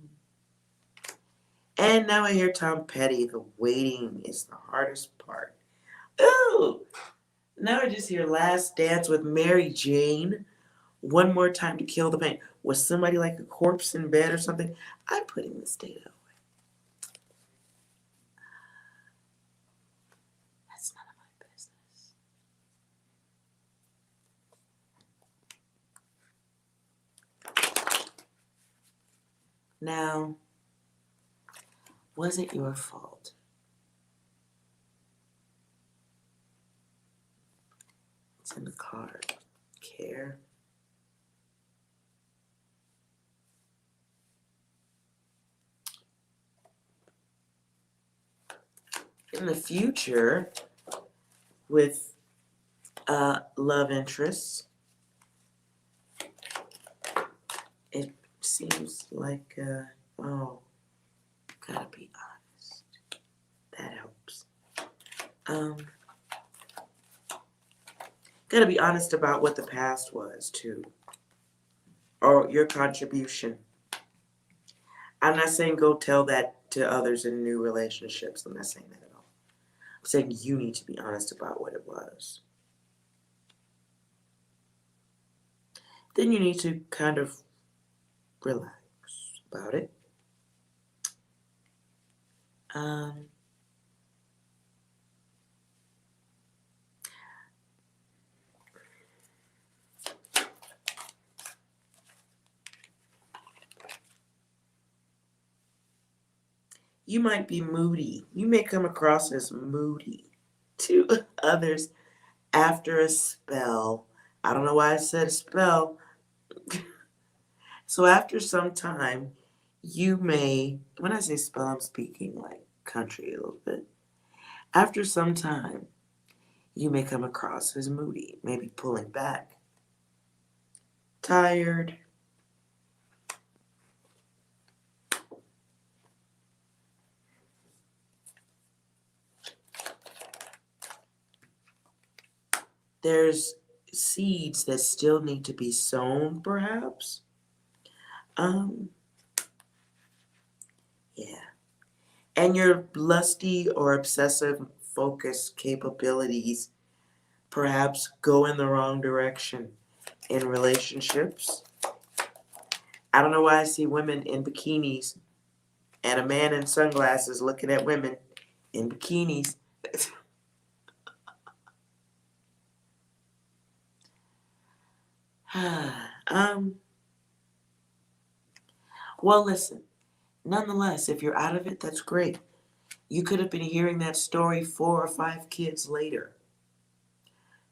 A: And now I hear Tom Petty. The waiting is the hardest part. Ooh! Now I just hear Last Dance with Mary Jane. One more time to kill the pain. Was somebody like a corpse in bed or something? I'm putting this data away. That's none of my business. Now, was it your fault? It's in the card. Care. In the future, with love interests, it seems like, oh, gotta be honest. That helps. Gotta be honest about what the past was, too. Or your contribution. I'm not saying go tell that to others in new relationships. I'm not saying that at all. I'm saying you need to be honest about what it was. Then you need to kind of relax about it. You might be moody. You may come across as moody to others after a spell. I don't know why I said a spell. So after some time, you may, when I say spell, I'm speaking like country a little bit. After some time, you may come across as moody, maybe pulling back, tired. There's seeds that still need to be sown, perhaps. Yeah. And your lusty or obsessive focus capabilities perhaps go in the wrong direction in relationships. I don't know why I see women in bikinis and a man in sunglasses looking at women in bikinis. Well, listen, nonetheless, if you're out of it, that's great. You could have been hearing that story 4 or 5 kids later.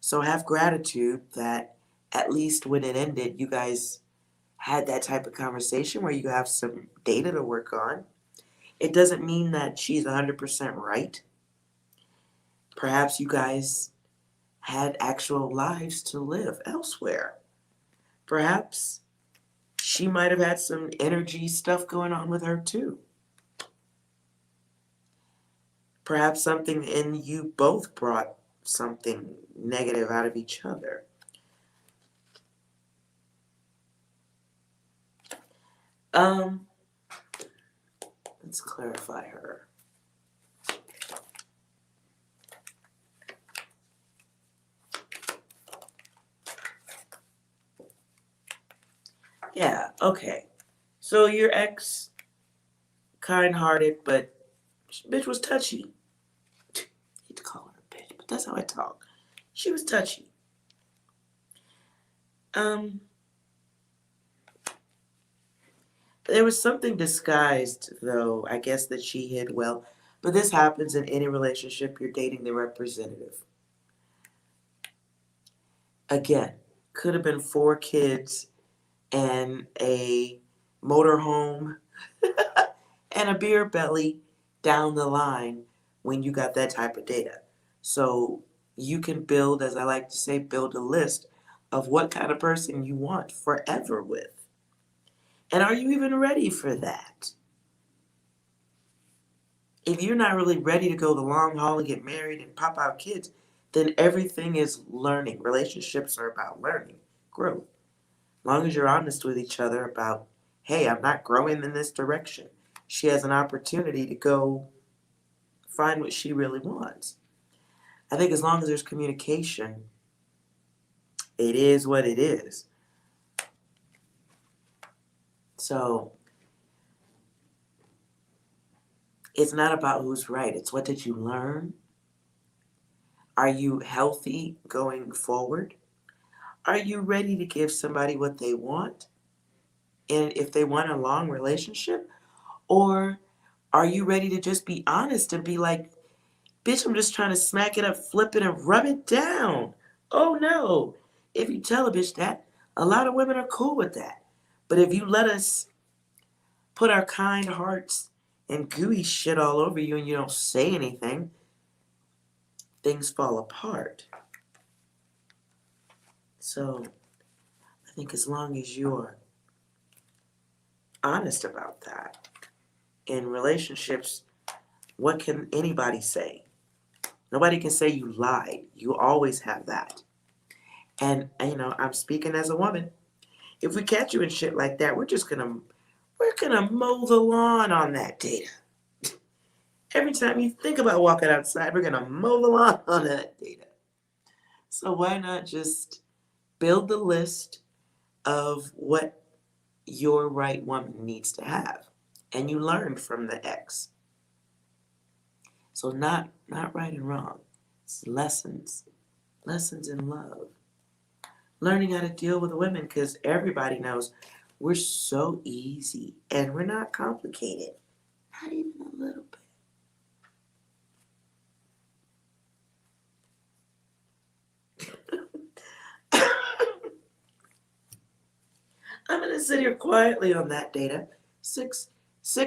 A: So have gratitude that at least when it ended, you guys had that type of conversation where you have some data to work on. It doesn't mean that she's 100% right. Perhaps you guys had actual lives to live elsewhere. Perhaps she might have had some energy stuff going on with her too. Perhaps something in you both brought something negative out of each other. Let's clarify her. Yeah, okay. So your ex, kind-hearted, but bitch was touchy. I hate to call her a bitch, but that's how I talk. She was touchy. There was something disguised, though, I guess, that she hid well. But this happens in any relationship. You're dating the representative. Again, could have been 4 kids and a motorhome and a beer belly down the line when you got that type of data. So you can build, as I like to say, build a list of what kind of person you want forever with. And are you even ready for that? If you're not really ready to go the long haul and get married and pop out kids, then everything is learning. Relationships are about learning, growth. As long as you're honest with each other about, hey, I'm not growing in this direction. She has an opportunity to go find what she really wants. I think as long as there's communication, it is what it is. So it's not about who's right. It's what did you learn? Are you healthy going forward? Are you ready to give somebody what they want? And if they want a long relationship? Or are you ready to just be honest and be like, bitch, I'm just trying to smack it up, flip it, and rub it down? Oh no. If you tell a bitch that, a lot of women are cool with that. But if you let us put our kind hearts and gooey shit all over you and you don't say anything, things fall apart. So I think as long as you're honest about that, in relationships, what can anybody say? Nobody can say you lied. You always have that. And you know, I'm speaking as a woman. If we catch you in shit like that, we're gonna mow the lawn on that data. Every time you think about walking outside, we're gonna mow the lawn on that data. So why not just build the list of what your right woman needs to have? And you learned from the ex. So not right and wrong. It's lessons. Lessons in love. Learning how to deal with women, because everybody knows we're so easy and we're not complicated. Not even a little bit. I'm going to sit here quietly on that data. Six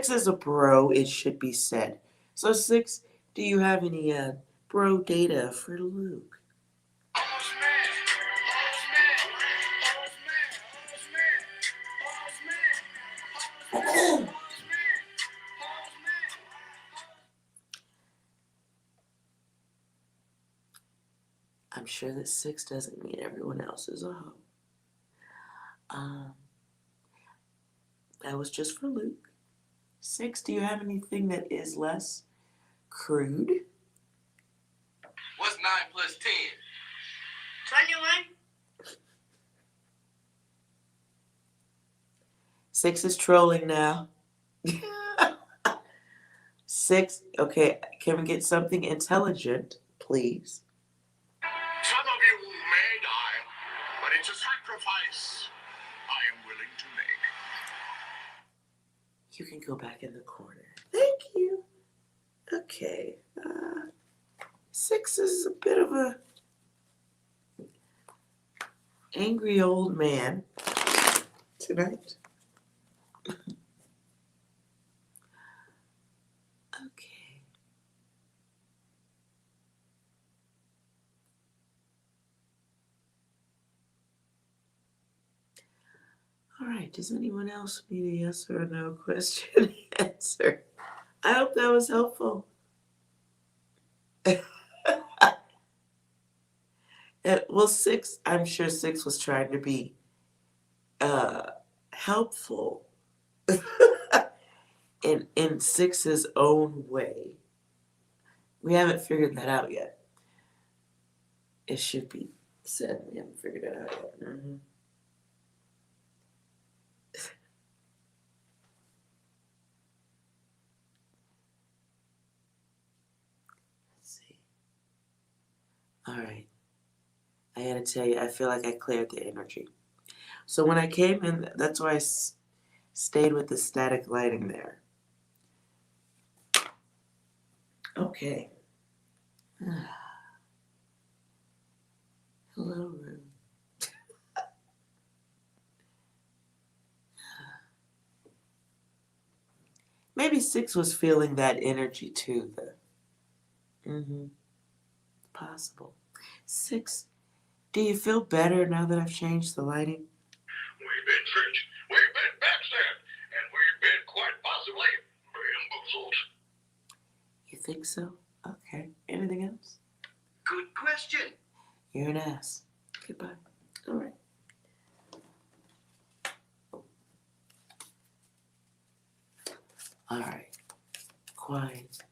A: is a bro, it should be said. So 6, do you have any bro data for Luke? I'm sure that 6 doesn't mean everyone else is a hoe. That was just for Luke. 6, do you have anything that is less crude?
B: What's 9 plus 10?
C: 21.
A: 6 is trolling now. 6, okay, can we get something intelligent, please?
D: Some of you may die, but it's a sacrifice I am willing to make.
A: You can go back in the corner. Thank you. Okay. Okay. 6 is a bit of a angry old man tonight. Okay. All right. Does anyone else need a yes or a no question answer? I hope that was helpful. Well, 6, I'm sure 6 was trying to be helpful in 6's own way. We haven't figured that out yet. It should be said we haven't figured it out yet. Mm-hmm. Let's see. All right. I gotta tell you, I feel like I cleared the energy. So when I came in, that's why I stayed with the static lighting there. Okay. Hello, room. Maybe 6 was feeling that energy too, though. Possible. 6, do you feel better now that I've changed the lighting?
D: We've been tricked, we've been backstabbed, and we've been quite possibly bamboozled.
A: You think so? Okay. Anything else?
B: Good question.
A: You're an ass. Goodbye. All right. All right. Quiet.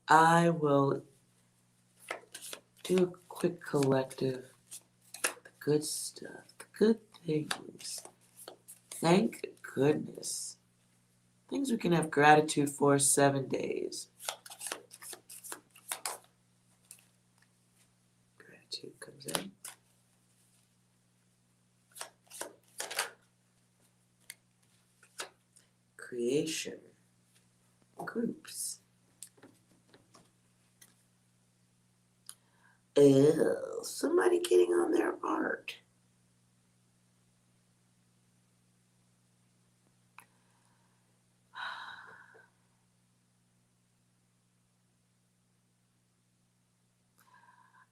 A: I will do a quick collective. The good stuff, the good things. Thank goodness. Things we can have gratitude for 7 days. Gratitude comes in. Creation. Groups. Ew, somebody getting on their art.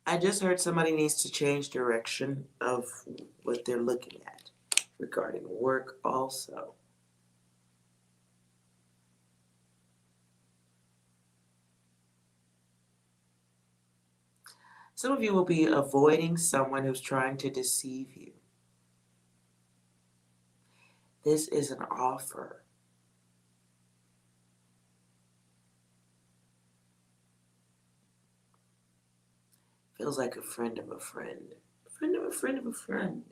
A: I just heard somebody needs to change direction of what they're looking at regarding work also. Some of you will be avoiding someone who's trying to deceive you. This is an offer. Feels like a friend of a friend. A friend of a friend of a friend.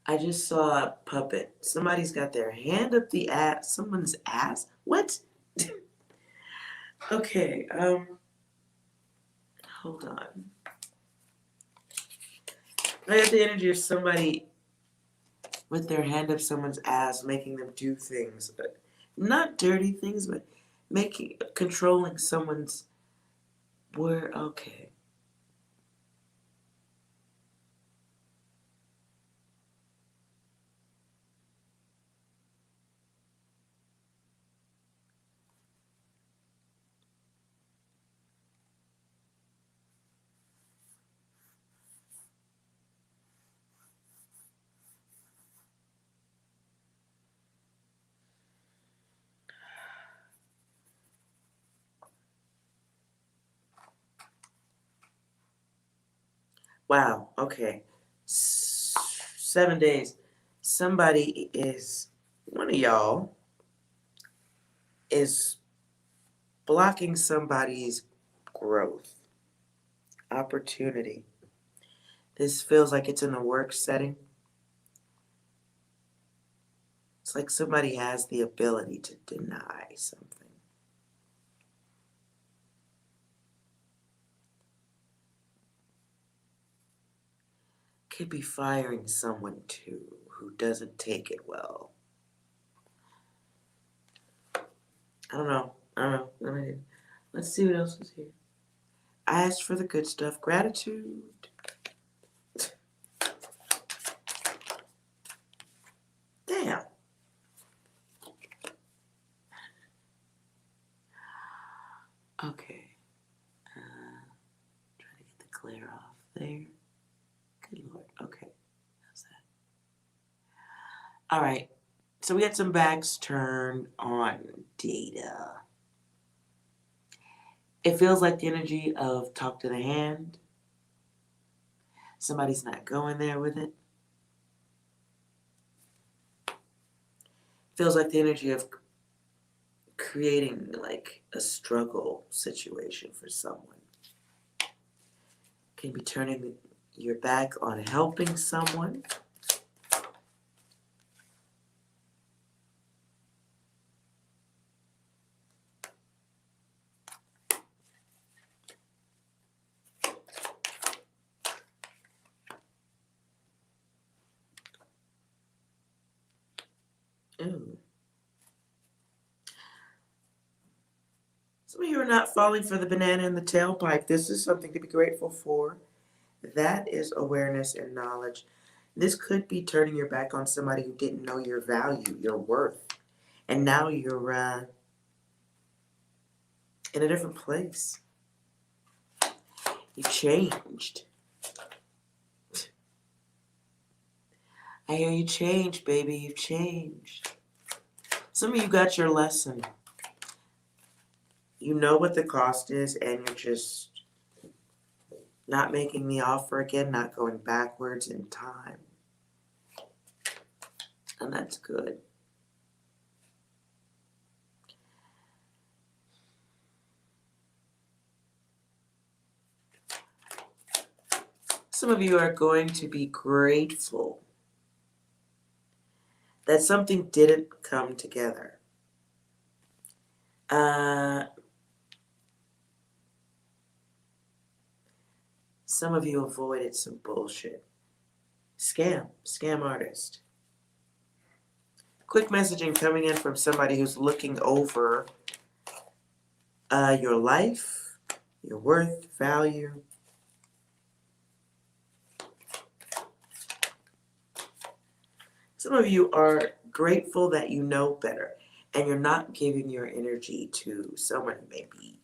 A: I just saw a puppet. Somebody's got their hand up the ass. Someone's ass? What? Okay, hold on. I got the energy of somebody with their hand up someone's ass, making them do things, but not dirty things, but controlling someone's word. Okay. Wow. Okay. 7 days. Somebody is, one of y'all is blocking somebody's growth, opportunity. This feels like it's in a work setting. It's like somebody has the ability to deny something. Could be firing someone too who doesn't take it well. I don't know. Let's see what else is here. I asked for the good stuff. Gratitude. Damn. Okay. Try to get the glare off there. Good Lord. Okay. How's that? All right. So we got some backs turned on data. It feels like the energy of talk to the hand. Somebody's not going there with it. Feels like the energy of creating like a struggle situation for someone. Can be turning your back on helping someone. Ooh. Some of you are not falling for the banana in the tailpipe. This is something to be grateful for. That is awareness and knowledge. This could be turning your back on somebody who didn't know your value, your worth. And now you're in a different place. You changed. I hear you changed, baby. You've changed. Some of you got your lesson. You know what the cost is, and you're just not making the offer again, not going backwards in time. And that's good. Some of you are going to be grateful that something didn't come together. Some of you avoided some bullshit. Scam artist. Quick messaging coming in from somebody who's looking over your life, your worth, value. Some of you are grateful that you know better and you're not giving your energy to someone who may be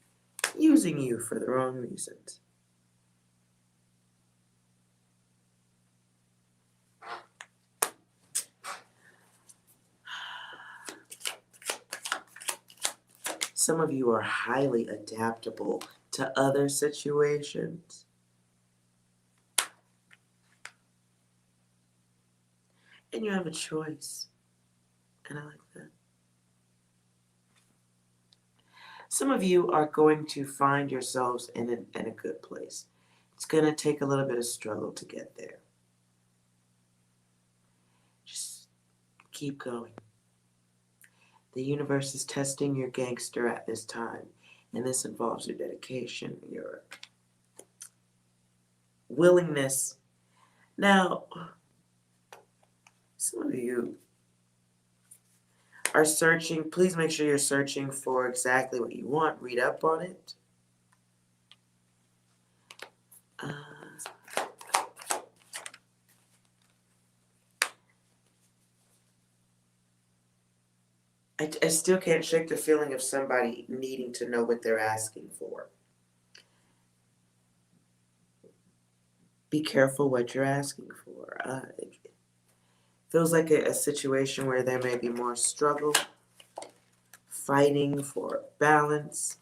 A: using you for the wrong reasons. Some of you are highly adaptable to other situations. And you have a choice. And I like that. Some of you are going to find yourselves in a good place. It's going to take a little bit of struggle to get there. Just keep going. The universe is testing your gangster at this time. And this involves your dedication, your willingness. Now, some of you are searching. Please make sure you're searching for exactly what you want. Read up on it. I still can't shake the feeling of somebody needing to know what they're asking for. Be careful what you're asking for. It feels like a situation where there may be more struggle, fighting for balance.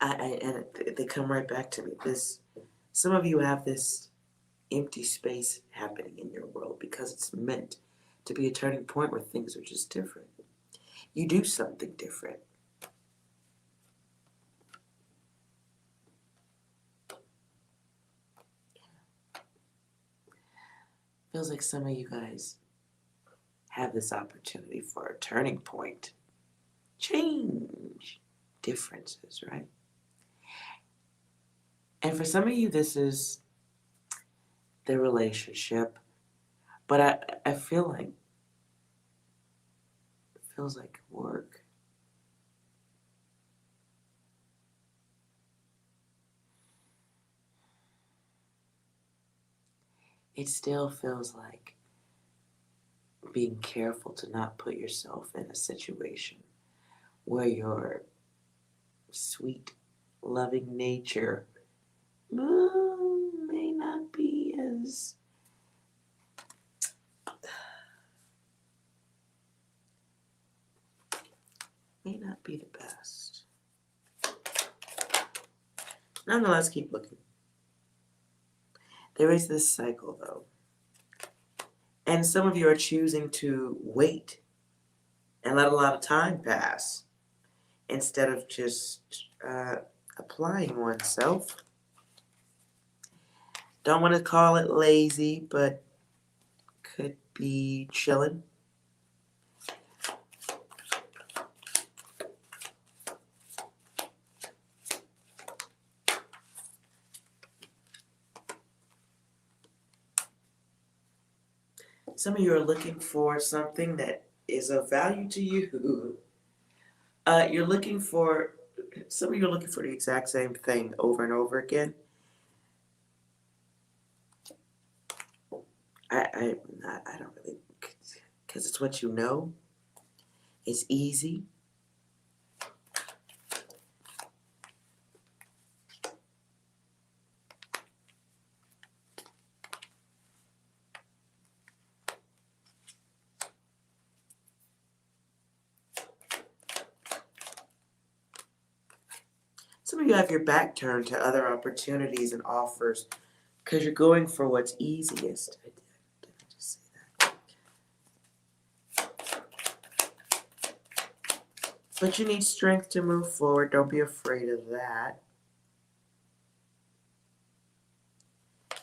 A: And they come right back to me. Some of you have this empty space happening in your world because it's meant to be a turning point where things are just different. You do something different. Feels like some of you guys have this opportunity for a turning point. Change. Differences, right? And for some of you, this is the relationship. But I feel like it feels like work. It still feels like being careful to not put yourself in a situation where your sweet, loving nature may not be as the best. Nonetheless, keep looking. There is this cycle, though. And some of you are choosing to wait and let a lot of time pass instead of just applying oneself. Don't want to call it lazy, but could be chilling. Some of you are looking for something that is of value to you. You're looking for, some of you are looking for the exact same thing over and over again. I don't really, because it's what you know. It's easy. Some of you have your back turned to other opportunities and offers because you're going for what's easiest. Did I just say that? But you need strength to move forward. Don't be afraid of that.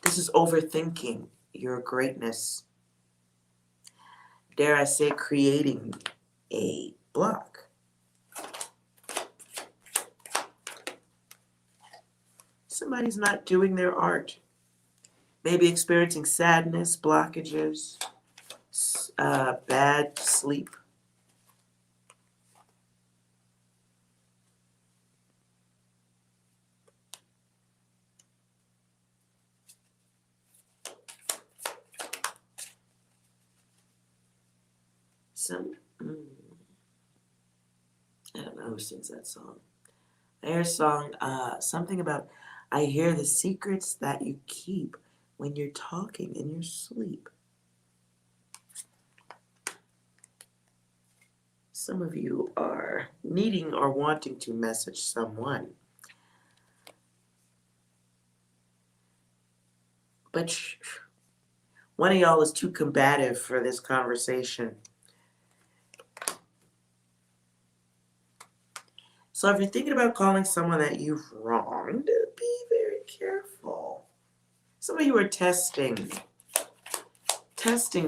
A: This is overthinking your greatness. Dare I say, creating a block. Somebody's not doing their art. Maybe experiencing sadness, blockages, bad sleep. I don't know who sings that song. I hear a song, something about, I hear the secrets that you keep when you're talking in your sleep. Some of you are needing or wanting to message someone. But one of y'all is too combative for this conversation. So if you're thinking about calling someone that you've wronged, be very careful. Some of you are testing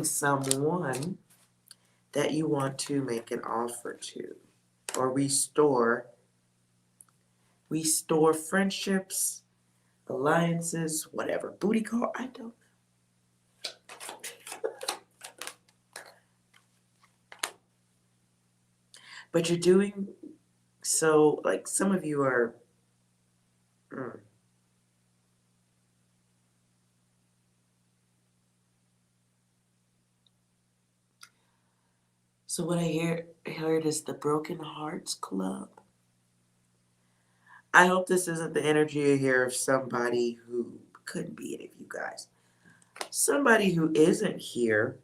A: someone that you want to make an offer to or restore friendships, alliances, whatever. Booty call, I don't know. But you're doing so, like some of you are So what I heard is the Broken Hearts Club. I hope this isn't the energy you hear of somebody who couldn't be any of you guys. Somebody who isn't here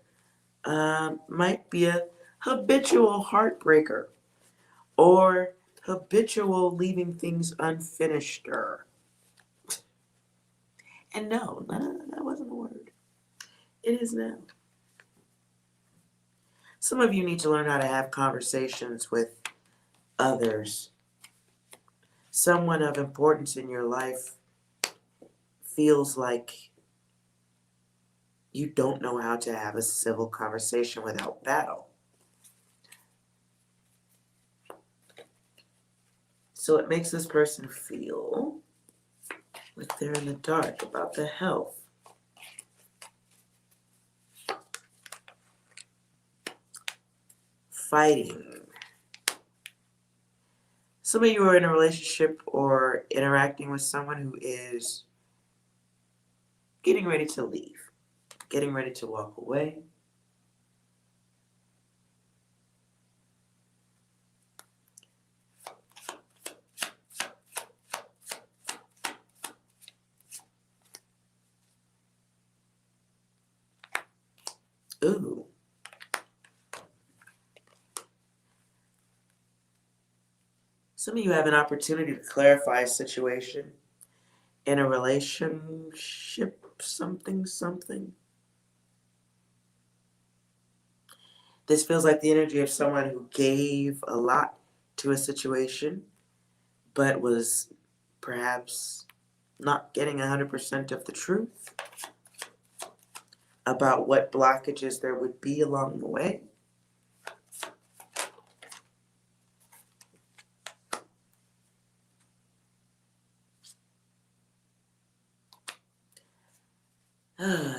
A: might be a habitual heartbreaker or habitual leaving things unfinished. And no, that wasn't a word. It is now. Some of you need to learn how to have conversations with others. Someone of importance in your life feels like You don't know how to have a civil conversation without battle. So it makes this person feel like they're in the dark about their health. Fighting. Some of you are in a relationship or interacting with someone who is getting ready to leave, getting ready to walk away. Ooh. Some of you have an opportunity to clarify a situation in a relationship, something. This feels like the energy of someone who gave a lot to a situation, but was perhaps not getting 100% of the truth about what blockages there would be along the way.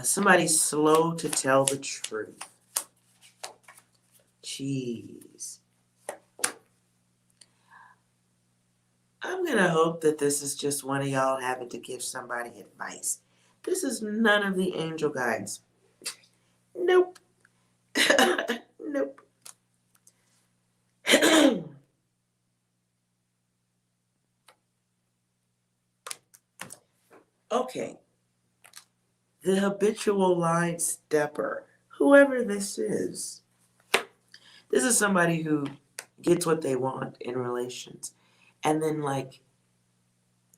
A: Somebody's slow to tell the truth. Jeez. I'm going to hope that this is just one of y'all having to give somebody advice. This is none of the angel guides. Nope. Nope. Okay. The habitual line stepper, whoever this is somebody who gets what they want in relations and then like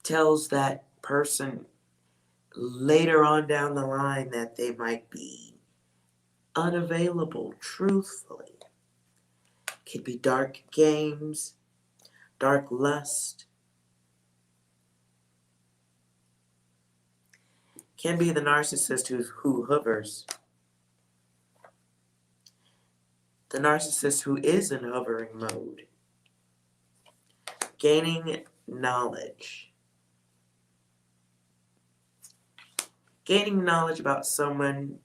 A: tells that person later on down the line that they might be unavailable truthfully. Could be dark games, dark lust. Can be the narcissist who hovers. The narcissist who is in hovering mode. Gaining knowledge. Gaining knowledge about someone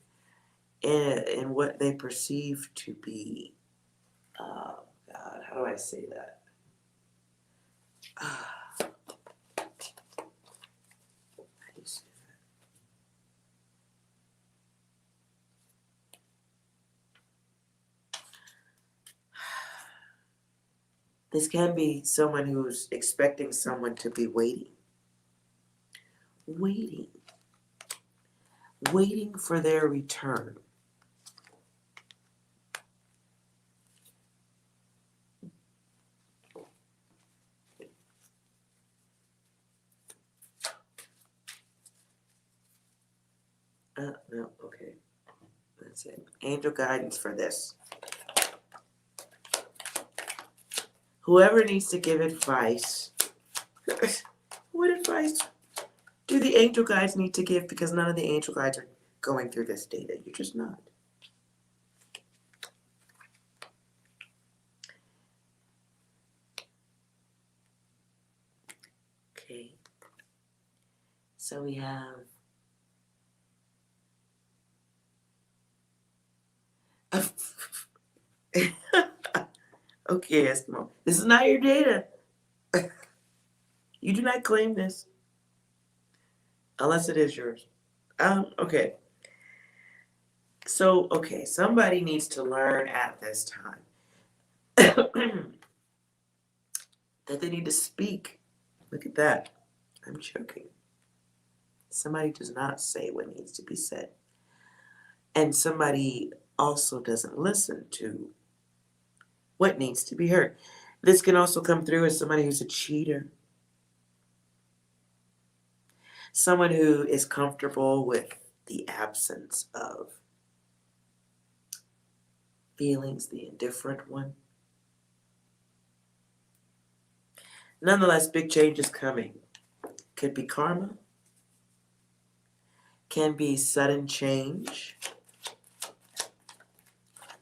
A: in what they perceive to be. Oh, God, how do I say that? How do you say that? This can be someone who's expecting someone to be waiting. Waiting for their return. No, okay. That's it. Angel guidance for this. Whoever needs to give advice. What advice do the angel guides need to give? Because none of the angel guides are going through this data. You're just not. Okay. So we have okay, Eskimo. This is not your data. You do not claim this. Unless it is yours. Okay. So, okay, somebody needs to learn at this time that they need to speak. Look at that. I'm choking. Somebody does not say what needs to be said. And somebody also doesn't listen to what needs to be heard. This can also come through as somebody who's a cheater. Someone who is comfortable with the absence of feelings, the indifferent one. Nonetheless, big change is coming. Could be karma. can be sudden change,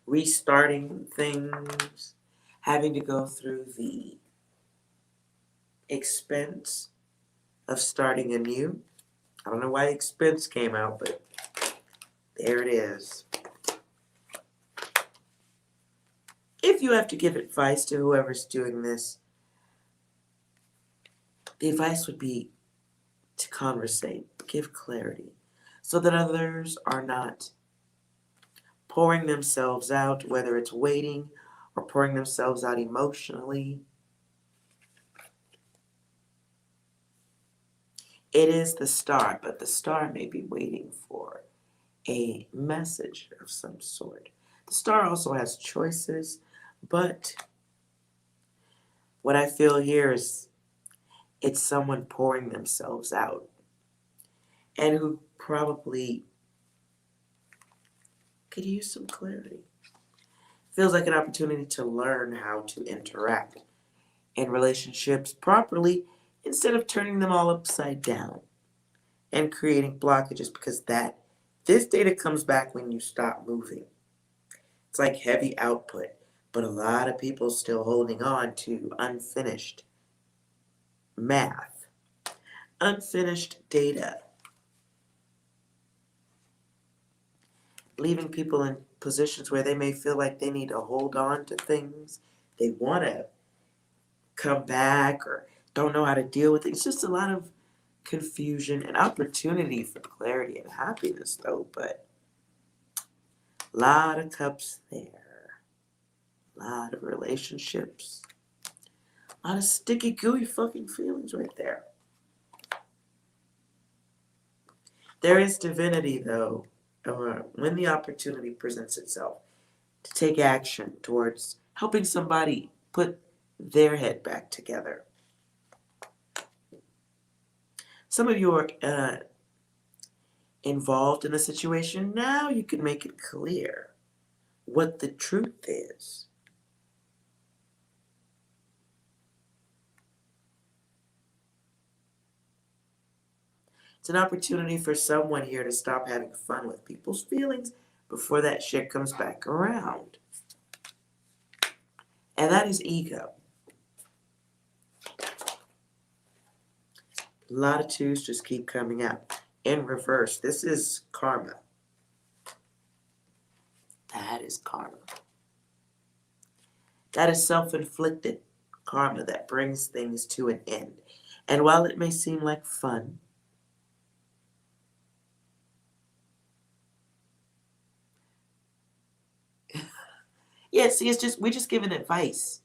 A: restarting things, having to go through the expense of starting anew. I don't know why expense came out, but there it is. If you have to give advice to whoever's doing this, the advice would be to conversate, give clarity, so that others are not pouring themselves out, whether it's waiting or pouring themselves out emotionally. It is the star, but the star may be waiting for a message of some sort. The star also has choices, but what I feel here is it's someone pouring themselves out and who probably could use some clarity. Feels like an opportunity to learn how to interact in relationships properly instead of turning them all upside down and creating blockages, because this data comes back when you stop moving. It's like heavy output, but a lot of people still holding on to unfinished math, unfinished data, leaving people in positions where they may feel like they need to hold on to things. They want to come back or don't know how to deal with it. It's just a lot of confusion and opportunity for clarity and happiness, though, but a lot of cups there, a lot of relationships, a lot of sticky, gooey fucking feelings right there. There is divinity, though, when the opportunity presents itself to take action towards helping somebody put their head back together. Some of you are involved in a situation. Now you can make it clear what the truth is. It's an opportunity for someone here to stop having fun with people's feelings before that shit comes back around. And that is ego. A lot of twos just keep coming out. In reverse, this is karma. That is karma. That is self-inflicted karma that brings things to an end. And while it may seem like fun, yeah, see, we're just giving advice.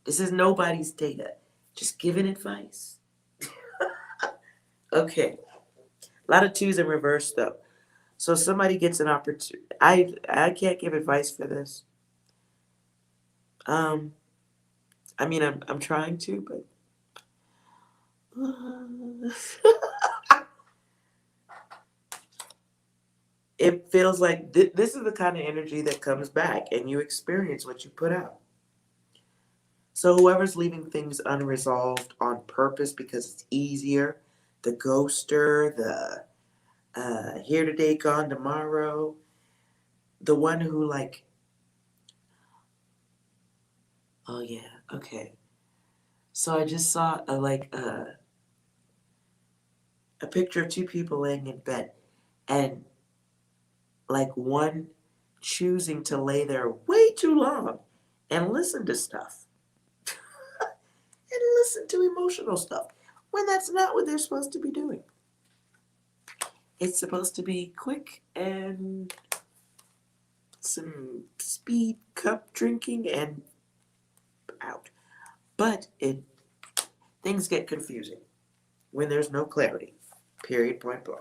A: This is nobody's data. Just giving advice. Okay. A lot of twos in reverse, though. So somebody gets an opportunity. I can't give advice for this. I mean, I'm trying to, but it feels like this is the kind of energy that comes back, and you experience what you put out. So whoever's leaving things unresolved on purpose because it's easier, the ghoster, the here today, gone tomorrow, the one who like, oh yeah, okay. So I just saw a picture of two people laying in bed, and like one choosing to lay there way too long and listen to stuff and listen to emotional stuff when that's not what they're supposed to be doing. It's supposed to be quick and some speed cup drinking and out. But things get confusing when there's no clarity. Period, point blank.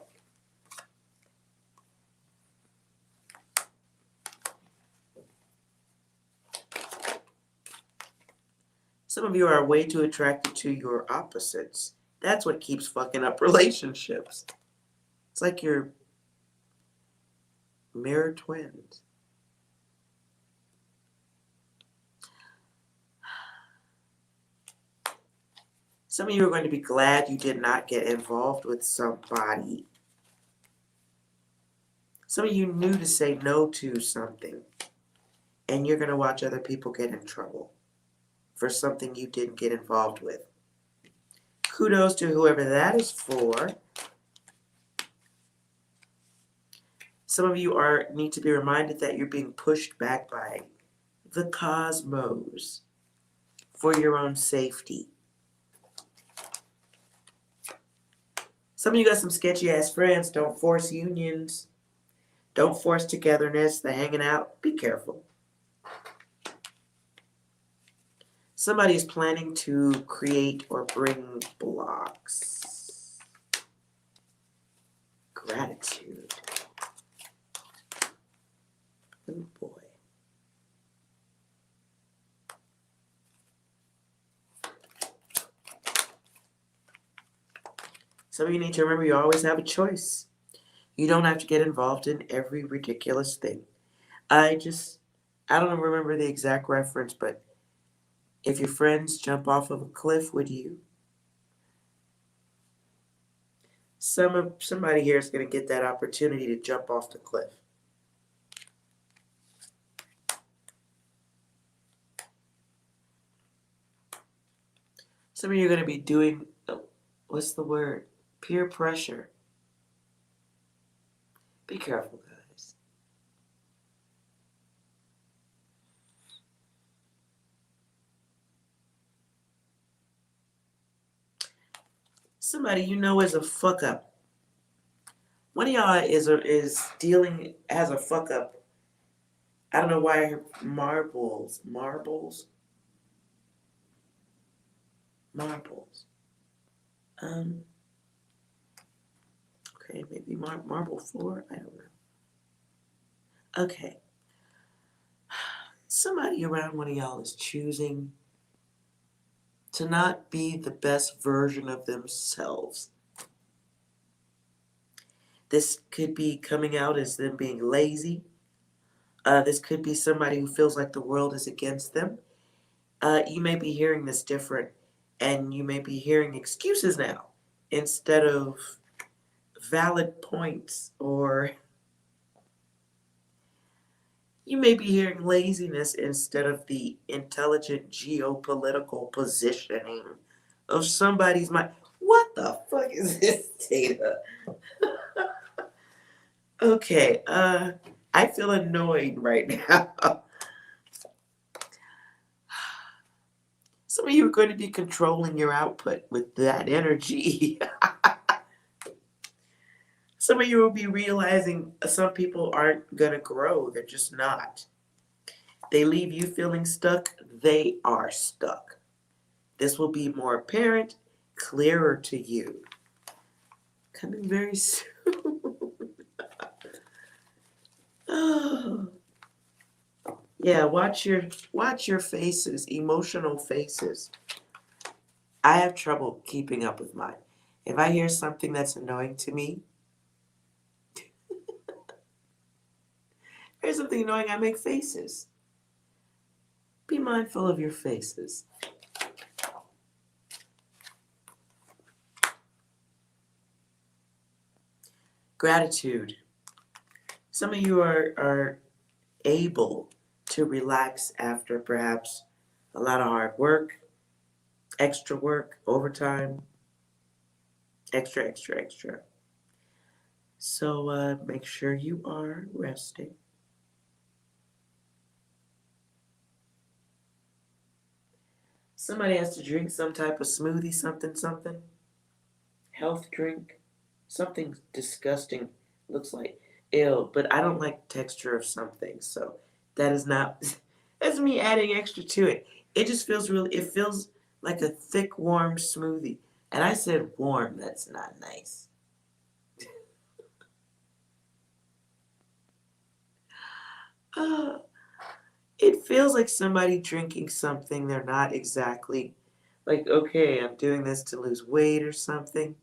A: Some of you are way too attracted to your opposites. That's what keeps fucking up relationships. It's like you're mirror twins. Some of you are going to be glad you did not get involved with somebody Some of you knew to say no to something, and you're going to watch other people get in trouble for something you didn't get involved with. Kudos to whoever that is for. Some of you need to be reminded that you're being pushed back by the cosmos for your own safety. Some of you got some sketchy ass friends. Don't force unions. Don't force togetherness. The hanging out. Be careful. Somebody is planning to create or bring blocks. Gratitude. Oh boy. Some of you need to remember you always have a choice. You don't have to get involved in every ridiculous thing. I don't remember the exact reference, but if your friends jump off of a cliff, would you? Somebody here is going to get that opportunity to jump off the cliff. Some of you are going to be doing, what's the word? Peer pressure. Be careful, guys. Somebody you know is a fuck up. One of y'all has a fuck up. I don't know why I heard marbles. Okay, maybe marble floor. I don't know. Okay. Somebody around one of y'all is choosing to not be the best version of themselves. This could be coming out as them being lazy. This could be somebody who feels like the world is against them. You may be hearing this different, and you may be hearing excuses now instead of valid points, or you may be hearing laziness instead of the intelligent geopolitical positioning of somebody's mind. What the fuck is this data? Okay, I feel annoyed right now. Some of you are going to be controlling your output with that energy. Some of you will be realizing some people aren't going to grow. They're just not. They leave you feeling stuck. They are stuck. This will be more apparent, clearer to you. Coming very soon. Oh. Yeah, watch your faces, emotional faces. I have trouble keeping up with mine. If I hear something that's annoying to me, here's something annoying, I make faces. Be mindful of your faces. Gratitude. Some of you are able to relax after perhaps a lot of hard work, extra work, overtime, extra. So make sure you are resting. Somebody has to drink some type of smoothie, something. Health drink. Something disgusting. Looks like ill, but I don't like the texture of something, so that is not, that's me adding extra to it. It just feels it feels like a thick, warm smoothie. And I said warm, that's not nice. It feels like somebody drinking something they're not exactly, like, okay, I'm doing this to lose weight or something.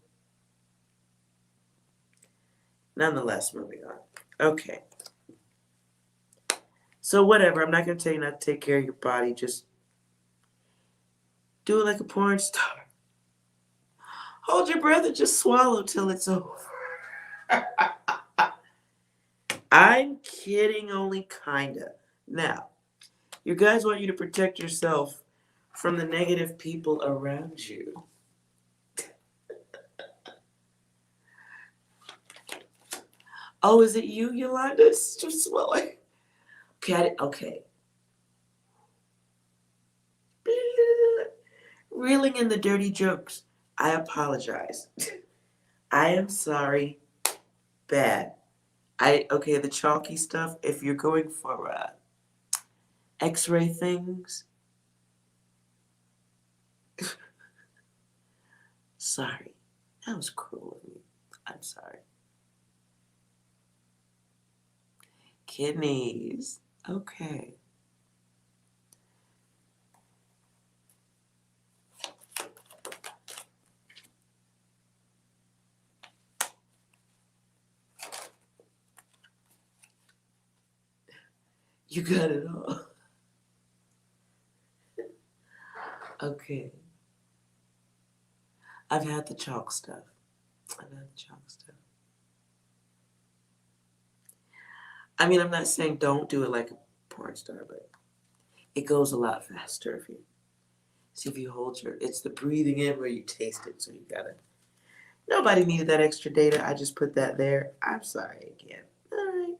A: Nonetheless, moving on. Okay. So whatever, I'm not going to tell you not to take care of your body. Just do it like a porn star. Hold your breath and just swallow till it's over. I'm kidding, only kinda. Now, your guys want you to protect yourself from the negative people around you. Oh, is it you, Yolanda? It's just swelling. Okay. Reeling in the dirty jokes. I apologize. I am sorry. Bad. Okay, the chalky stuff, if you're going for x-ray things, sorry. That was cruel of me. I'm sorry. Kidneys. Okay. You got it all. Okay. I've had the chalk stuff. I mean, I'm not saying don't do it like a porn star, but it goes a lot faster if you see if you hold it's the breathing in where you taste it, so you gotta. Nobody needed that extra data. I just put that there. I'm sorry again. All right.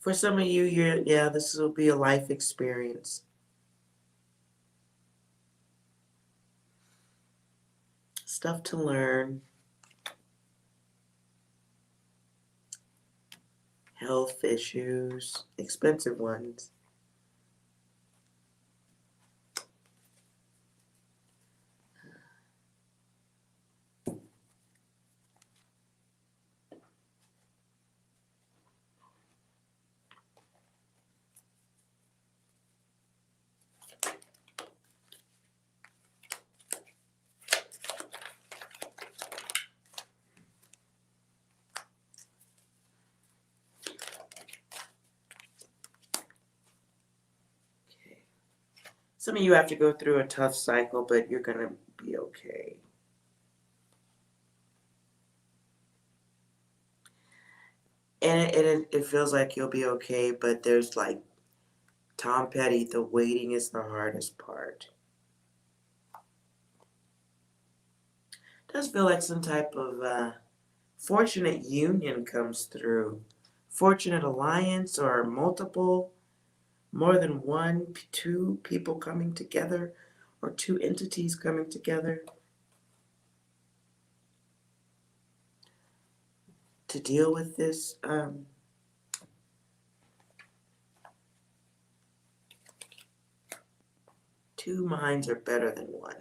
A: For some of you, this will be a life experience. Stuff to learn. Health issues, expensive ones. Some of you have to go through a tough cycle, but you're going to be okay. And it feels like you'll be okay, but there's like Tom Petty, the waiting is the hardest part. It does feel like some type of fortunate union comes through. Fortunate alliance or multiple, more than one, two people coming together or two entities coming together to deal with this. Two minds are better than one.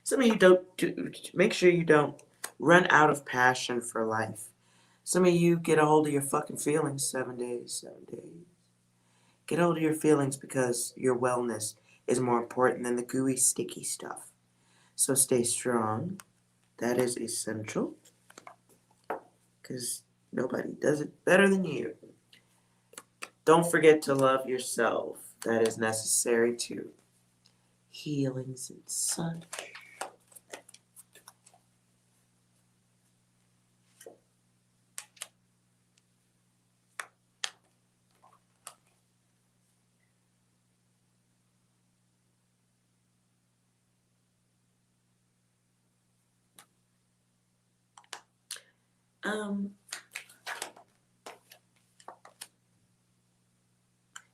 A: Some of you make sure you don't run out of passion for life. Some of you get a hold of your fucking feelings 7 days. Get a hold of your feelings because your wellness is more important than the gooey, sticky stuff. So stay strong. That is essential. Because nobody does it better than you. Don't forget to love yourself. That is necessary too. Healings and such.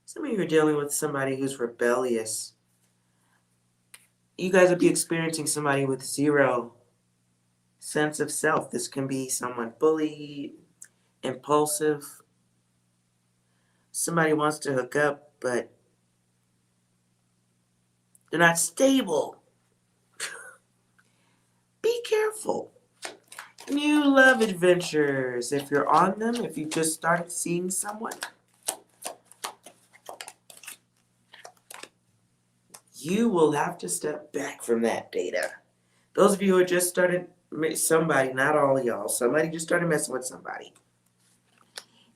A: Some of you are dealing with somebody who's rebellious. You guys will be experiencing somebody with zero sense of self. This can be someone bullied, impulsive. Somebody wants to hook up, but they're not stable. Be careful. New love adventures. If you're on them, if you just started seeing someone, you will have to step back from that data. Those of you who just started somebody, not all of y'all, somebody just started messing with somebody.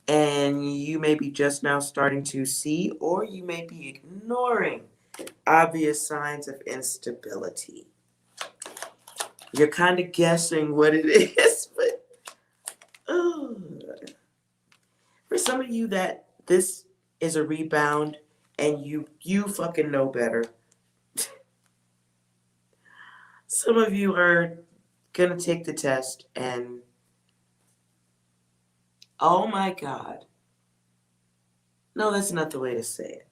A: And you may be just now starting to see, or you may be ignoring obvious signs of instability. You're kind of guessing what it is, but for some of you that this is a rebound and you fucking know better. Some of you are gonna take the test and oh my God. No, that's not the way to say it.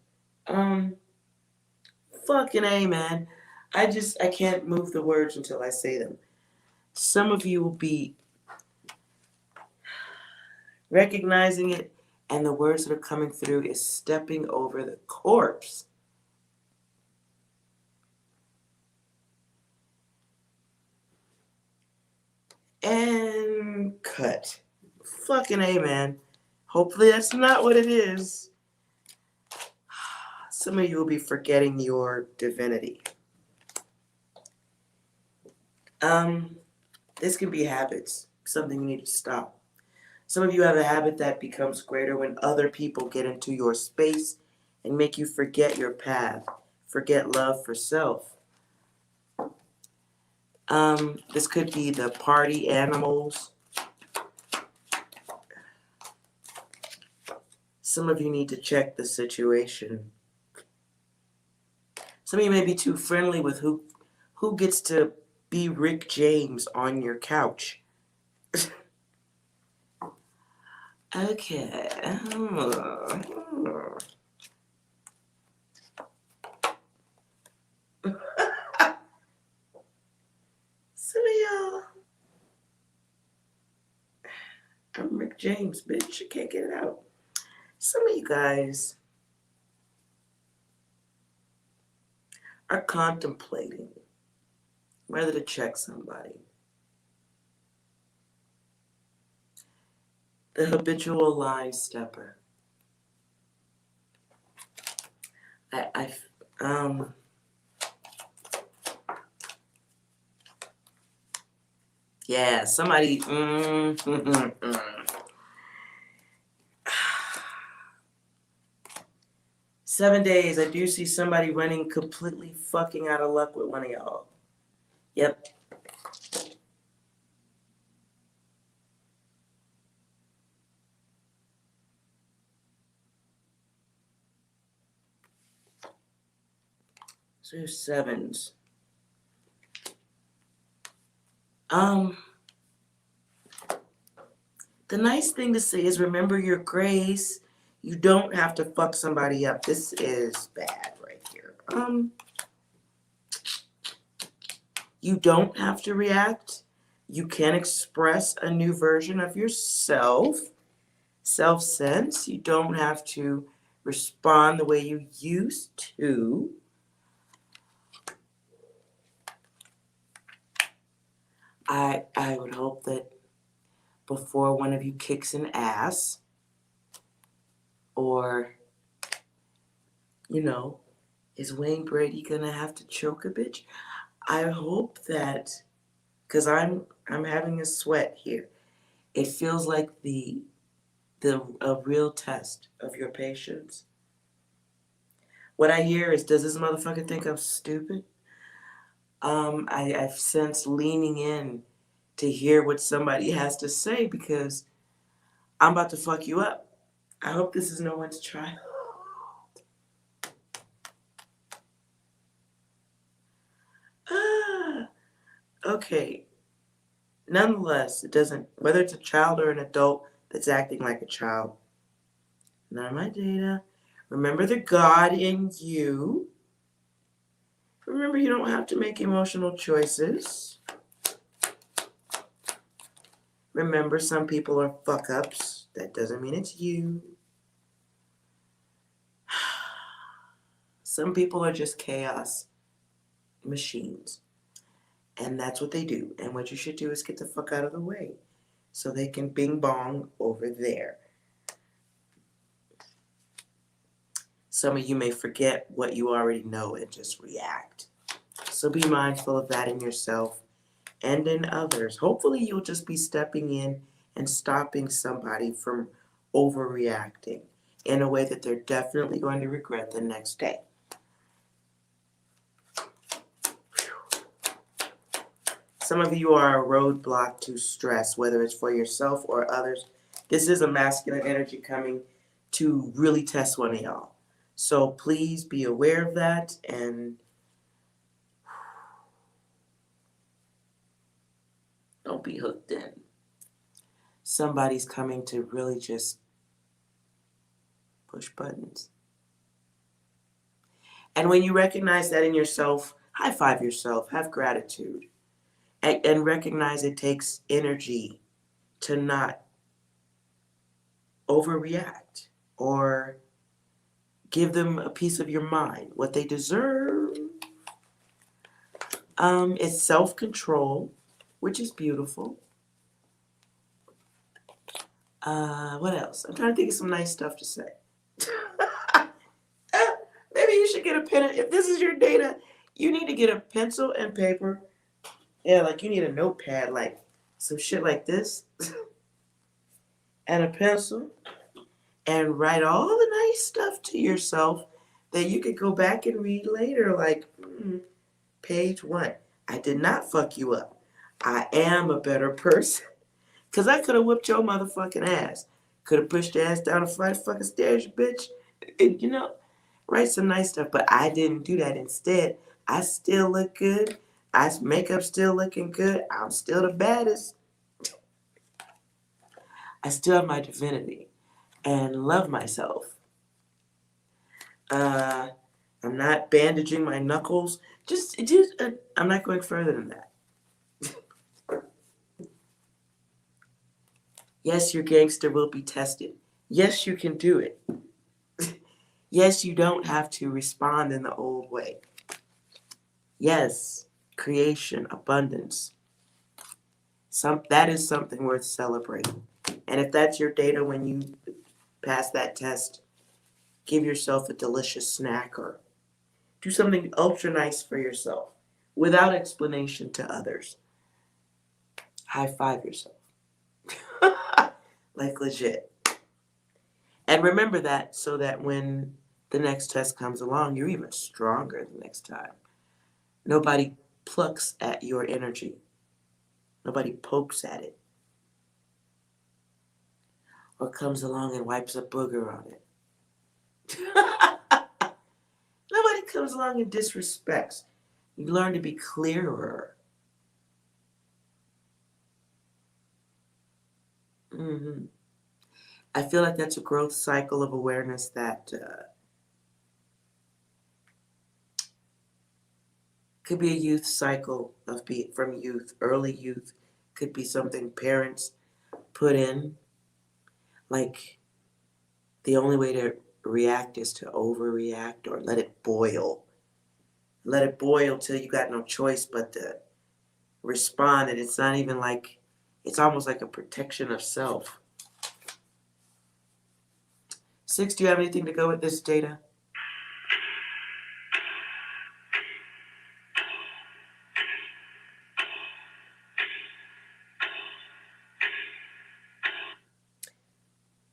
A: Fucking A, man. I can't move the words until I say them. Some of you will be recognizing it, and the words that are coming through is stepping over the corpse. And cut. Fucking A, man. Hopefully that's not what it is. Some of you will be forgetting your divinity. This can be habits, something you need to stop. Some of you have a habit that becomes greater when other people get into your space and make you forget your path, forget love for self. This could be the party animals. Some of you need to check the situation. Some of you may be too friendly with who gets to be Rick James on your couch. Okay. Some of y'all. I'm Rick James, bitch. You can't get it out. Some of you guys are contemplating whether to check somebody. The habitual line stepper. Yeah, somebody. 7 days, I do see somebody running completely fucking out of luck with one of y'all. Yep. So here's sevens. The nice thing to say is remember your grace. You don't have to fuck somebody up. This is bad right here. You don't have to react. You can express a new version of yourself. Self-sense. You don't have to respond the way you used to. I would hope that before one of you kicks an ass, or, you know, is Wayne Brady gonna have to choke a bitch? I hope that, because I'm having a sweat here. It feels like a real test of your patience. What I hear is, does this motherfucker think I'm stupid? I've sensed leaning in to hear what somebody has to say because I'm about to fuck you up. I hope this is no one's child. Okay. Nonetheless, it doesn't, whether it's a child or an adult that's acting like a child. None of my data. Remember the God in you. Remember, you don't have to make emotional choices. Remember, some people are fuck-ups. That doesn't mean it's you. Some people are just chaos machines. And that's what they do. And what you should do is get the fuck out of the way so they can bing bong over there. Some of you may forget what you already know and just react. So be mindful of that in yourself. and in others. Hopefully you'll just be stepping in and stopping somebody from overreacting in a way that they're definitely going to regret the next day. Some of you are a roadblock to stress, whether it's for yourself or others. This is a masculine energy coming to really test one of y'all. So please be aware of that and don't be hooked in. Somebody's coming to really just push buttons. And when you recognize that in yourself, high five yourself, have gratitude, and recognize it takes energy to not overreact or give them a piece of your mind, what they deserve. It's self-control, which is beautiful. What else? I'm trying to think of some nice stuff to say. Maybe you should get a pen. If this is your data, you need to get a pencil and paper. Yeah, like you need a notepad, like some shit like this, and a pencil, and write all the nice stuff to yourself that you could go back and read later. Like, page 1. I did not fuck you up. I am a better person. Because I could have whipped your motherfucking ass. Could have pushed your ass down a flight of fucking stairs, you bitch. And, you know, write some nice stuff. But I didn't do that. Instead, I still look good. Makeup still looking good. I'm still the baddest. I still have my divinity and love myself. I'm not bandaging my knuckles. I'm not going further than that. Yes, your gangster will be tested. Yes, you can do it. Yes, you don't have to respond in the old way. Yes, creation, abundance. That is something worth celebrating. And if that's your data when you pass that test, give yourself a delicious snack or do something ultra nice for yourself without explanation to others. High five yourself. Like legit. And remember that so that when the next test comes along, you're even stronger the next time. Nobody plucks at your energy. Nobody pokes at it. Or comes along and wipes a booger on it. Nobody comes along and disrespects. You learn to be clearer. I feel like that's a growth cycle of awareness that could be a youth cycle from youth, early youth. Could be something parents put in. Like the only way to react is to overreact or let it boil. Let it boil till you got no choice but to respond. And it's not even like, it's almost like a protection of self. 6, do you have anything to go with this data?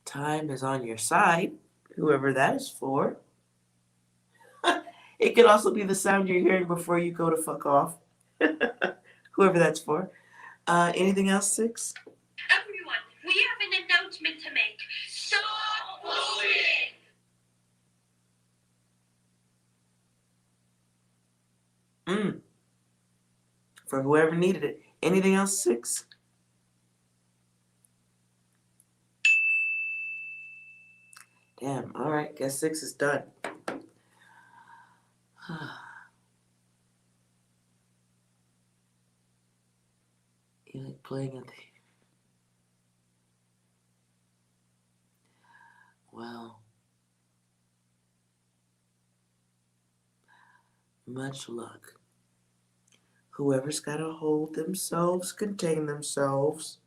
A: Time is on your side, whoever that is for. It could also be the sound you're hearing before you go to fuck off. Whoever that's for. Anything else, 6?
C: Everyone, we have an announcement to make. Stop bullying!
A: For whoever needed it. Anything else, 6? Damn, alright, guess 6 is done. You like playing at the... Well, much luck. Whoever's got to hold themselves, contain themselves,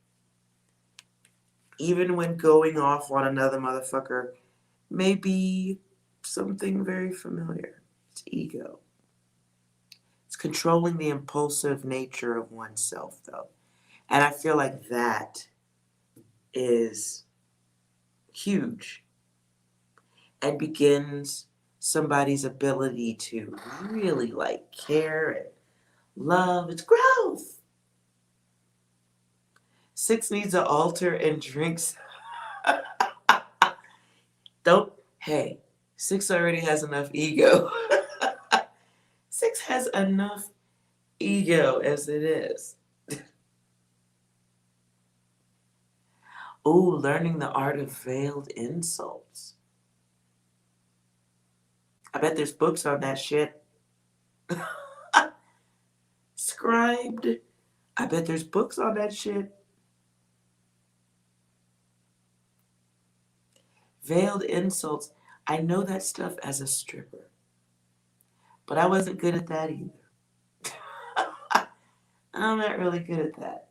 A: even when going off on another motherfucker may be something very familiar. It's ego. It's It's controlling the impulsive nature of oneself, though. And I feel like that is huge and begins somebody's ability to really like care and love. It's growth. 6 needs an altar and drinks. Don't, hey, 6 already has enough ego. 6 has enough ego as it is. Ooh, learning the art of veiled insults. I bet there's books on that shit. Scribed. I bet there's books on that shit. Veiled insults. I know that stuff as a stripper. But I wasn't good at that either. I'm not really good at that.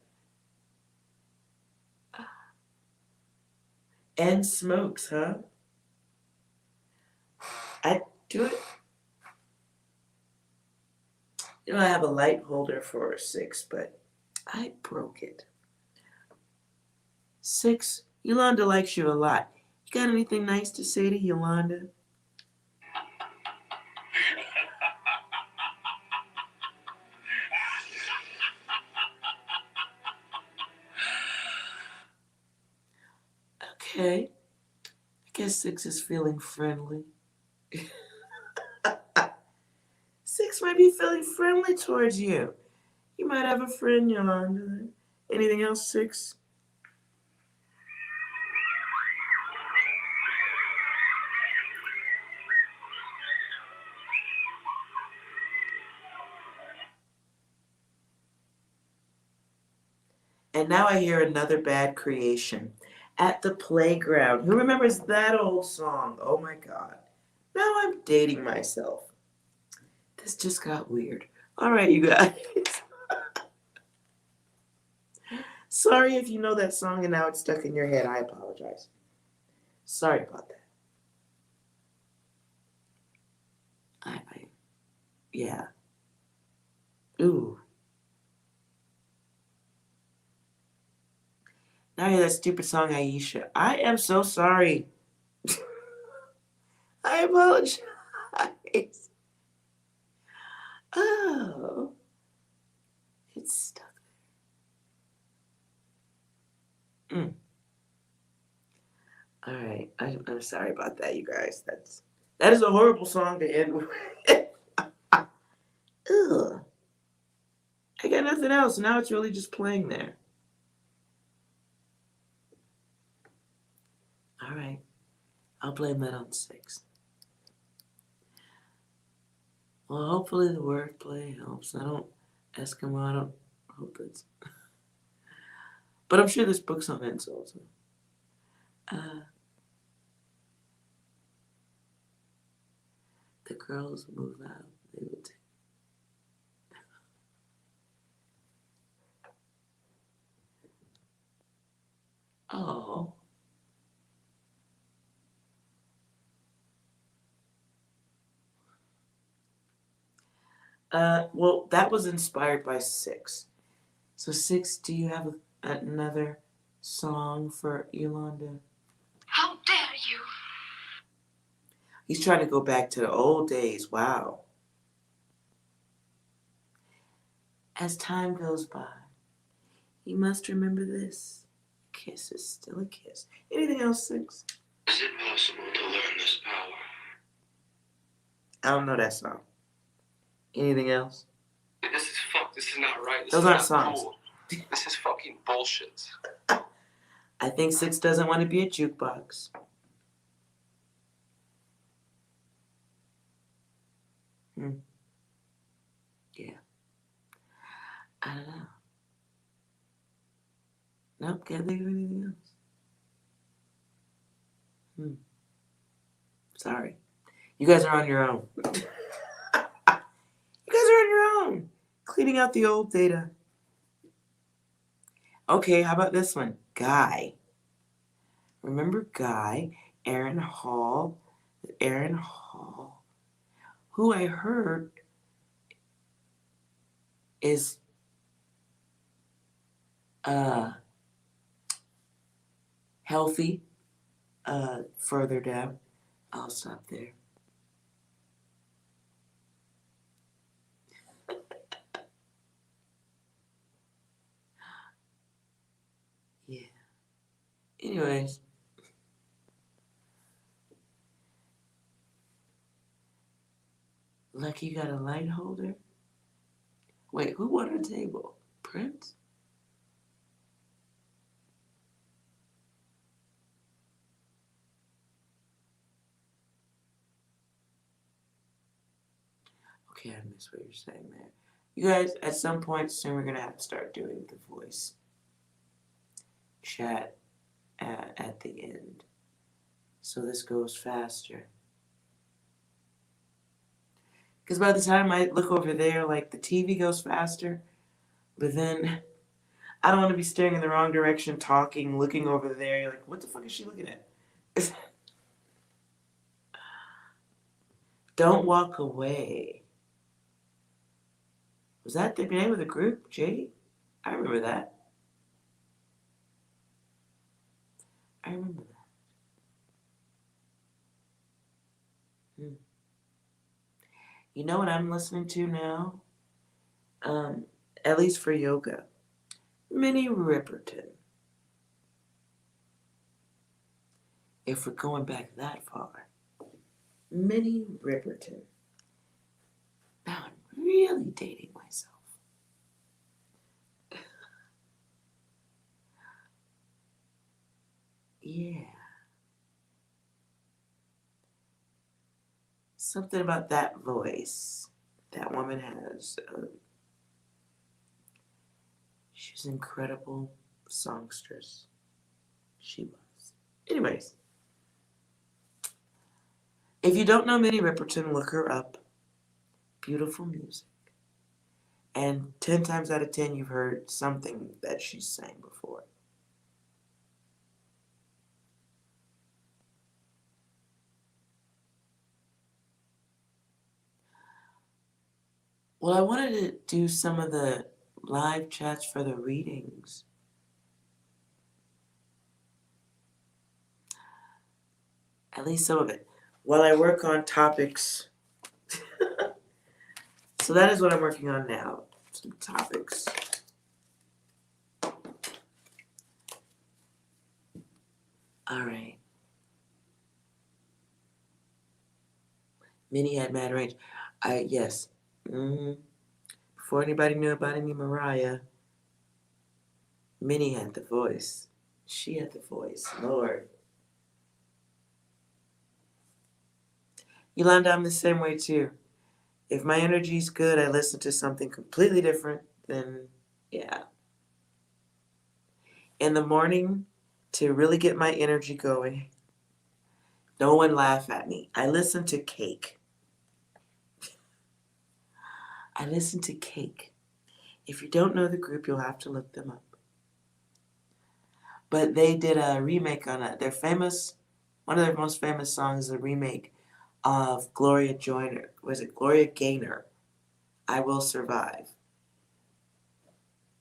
A: And smokes, huh? I do it. You know, I have a light holder for a 6, but I broke it. 6, Yolanda likes you a lot. You got anything nice to say to Yolanda? Okay. I guess 6 is feeling friendly. 6 might be feeling friendly towards you. You might have a friend, Yolanda. Anything else, 6? And now I hear another bad creation. At the playground. Who remembers that old song? Oh my God. Now I'm dating myself. This just got weird. All right, you guys. Sorry if you know that song and now it's stuck in your head. I apologize. Sorry about that. Yeah. Ooh. Now I hear that stupid song, Aisha. I am so sorry. I apologize. Oh. It's stuck there. All right. I'm sorry about that, you guys. That is a horrible song to end with. Ugh. I got nothing else. Now it's really just playing there. All right. I'll blame that on 6. Well, hopefully the wordplay helps. I don't hope it's. But I'm sure there's books on insults. The girls move out. They will take. Oh. Well, that was inspired by 6. So 6, do you have another song for Yolanda?
C: How dare you?
A: He's trying to go back to the old days. Wow. As time goes by, you must remember this. A kiss is still a kiss. Anything else, 6?
B: Is it possible to learn this power?
A: I don't know that song. Anything else?
B: This is fuck. This is not right. This
A: Those
B: is
A: aren't
B: not
A: songs.
B: cool. This is fucking bullshit.
A: I think 6 doesn't want to be a jukebox. Yeah. I don't know. Nope, can't think of anything else. Sorry. You guys are on your own. You guys are on your own. Cleaning out the old data. Okay, how about this one? Guy. Remember Guy? Aaron Hall. Aaron Hall. Who I heard is healthy further down. I'll stop there. Yeah. Anyways. Lucky got a light holder? Wait, who won the table? Prince? Okay, I missed what you're saying there. You guys, at some point soon, we're going to have to start doing the voice chat at the end. So this goes faster. Because by the time I look over there, like, the TV goes faster. But then I don't want to be staring in the wrong direction, talking, looking over there. You're like, what the fuck is she looking at? Don't walk away. Was that the name of the group, Jay? I remember that. I remember that. You know what I'm listening to now? At least for yoga. Minnie Riperton. If we're going back that far. Minnie Riperton. Now I'm really dating myself. Yeah. Something about that voice that woman has. She was an incredible songstress. She was. Anyways. If you don't know Minnie Riperton, look her up. Beautiful music. And 10 times out of 10, you've heard something that she sang before. Well, I wanted to do some of the live chats for the readings. At least some of it. While I work on topics. So that is what I'm working on now. Some topics. All right. Minnie had mad range. Yes. Before anybody knew about any Mariah, Minnie had the voice. She had the voice. Lord. Yolanda, I'm the same way too. If my energy's good, I listen to something completely different, then yeah. In the morning, to really get my energy going, no one laugh at me. I listen to Cake. I listen to Cake. If you don't know the group, you'll have to look them up. But they did a remake on it. They're famous. One of their most famous songs is a remake of Gloria Joyner. Was it Gloria Gaynor? I Will Survive.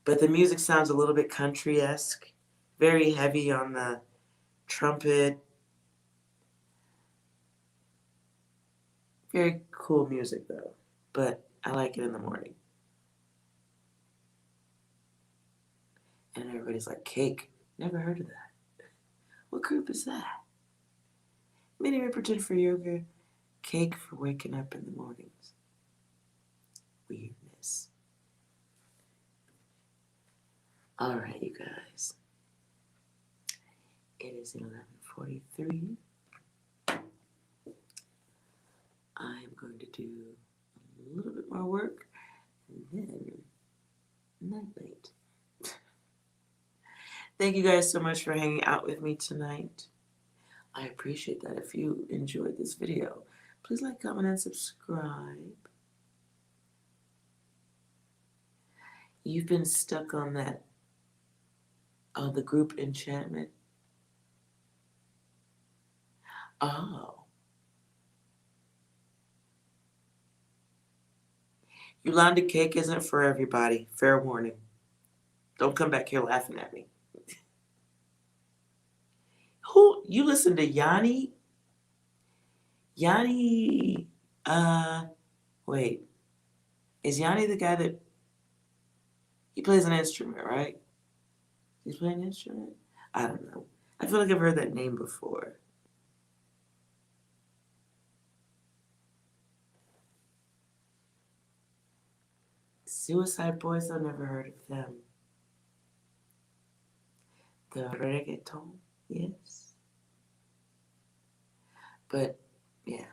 A: But the music sounds a little bit country-esque. Very heavy on the trumpet. Very cool music though. But I like it in the morning. And everybody's like, Cake. Never heard of that. What group is that? Minnie Riperton for yoga. Cake for waking up in the mornings. Weirdness. All right, you guys. It is 11:43. I am going to do a little bit more work and then night. Thank you guys so much for hanging out with me tonight. I appreciate that. If you enjoyed this video, please like, comment, and subscribe. You've been stuck on that, the group enchantment. Oh. Yolanda, cake isn't for everybody. Fair warning. Don't come back here laughing at me. Who, you listen to Yanni? Yanni, wait. Is Yanni the guy that, he plays an instrument, right? He's playing an instrument? I don't know. I feel like I've heard that name before. Suicide Boys, I've never heard of them. The reggaeton, yes. But yeah,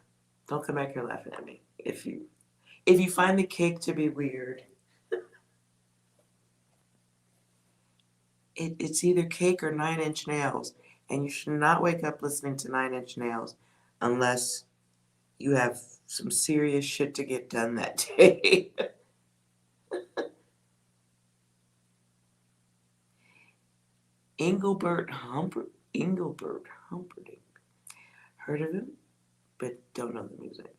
A: don't come back here laughing at me. If you find the cake to be weird, it's either cake or 9 Inch Nails, and you should not wake up listening to 9 Inch Nails unless you have some serious shit to get done that day. Engelbert Humperdinck. Heard of him, but don't know the music.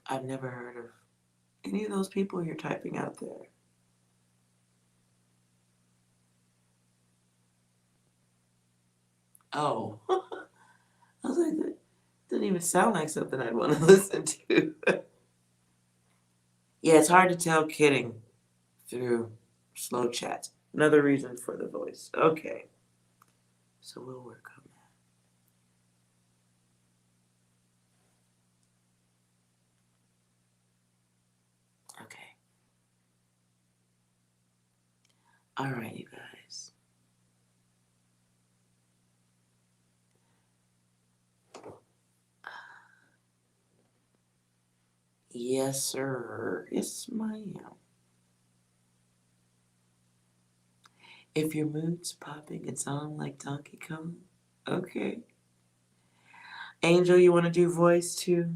A: I've never heard of any of those people you're typing out there. Oh. I was like, that doesn't even sound like something I'd want to listen to. Yeah, it's hard to tell kidding through slow chats. Another reason for the voice. Okay. So we'll work on that. Okay. All right, you guys. Yes, sir. Yes, ma'am. If your mood's popping and sounding like Donkey Kong, okay. Angel, you want to do voice too?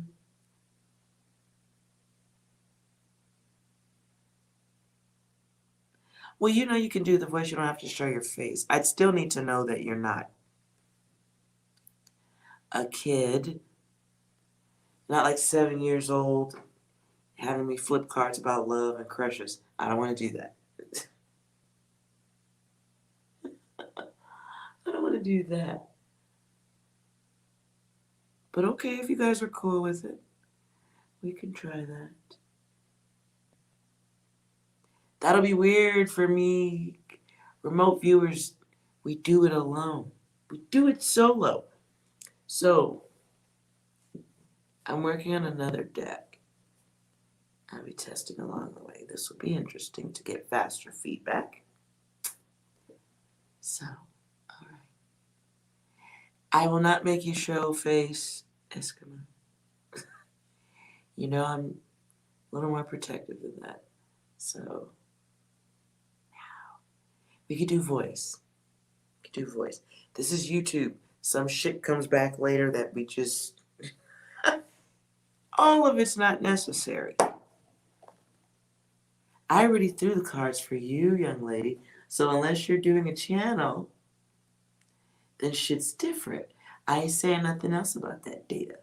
A: Well, you know you can do the voice. You don't have to show your face. I'd still need to know that you're not a kid, not like 7 years old, having me flip cards about love and crushes. I don't want to do that. I don't want to do that. But okay, if you guys are cool with it, we can try that. That'll be weird for me. Remote viewers, we do it alone. We do it solo. So, I'm working on another deck. I'll be testing along the way. This will be interesting to get faster feedback. So, all right. I will not make you show face, Eskimo. You know I'm a little more protective than that. So, now, we could do voice. We could do voice. This is YouTube. Some shit comes back later that we just... all of it's not necessary. I already threw the cards for you, young lady. So unless you're doing a channel, then shit's different. I ain't saying nothing else about that data.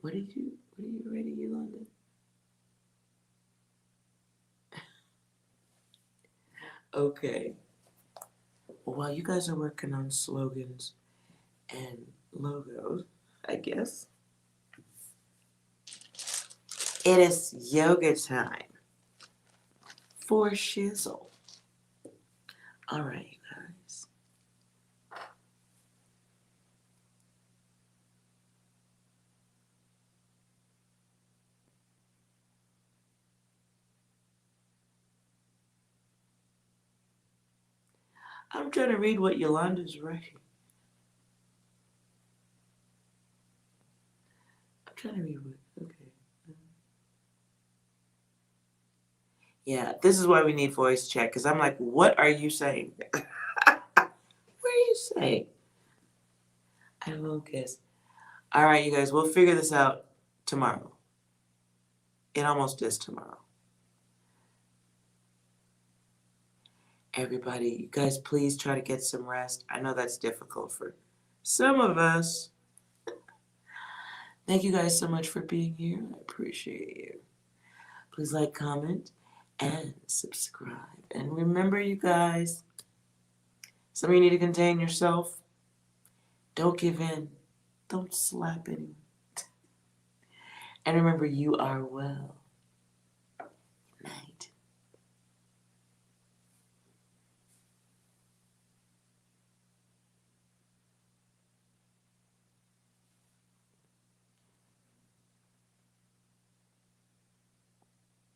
A: What are you ready, Yolanda? Okay. Well, while you guys are working on slogans and logos, I guess, it is yoga time for shizzle. All right, you guys. I'm trying to read what Yolanda's writing. I'm trying to read what, okay. Yeah, this is why we need voice chat, because I'm like, what are you saying? What are you saying? And a little kiss. All right, you guys, we'll figure this out tomorrow. It almost is tomorrow. Everybody, you guys, please try to get some rest. I know that's difficult for some of us. Thank you guys so much for being here. I appreciate you. Please like, comment, and subscribe. And remember, you guys, some of you need to contain yourself. Don't give in. Don't slap anyone. And remember, you are well.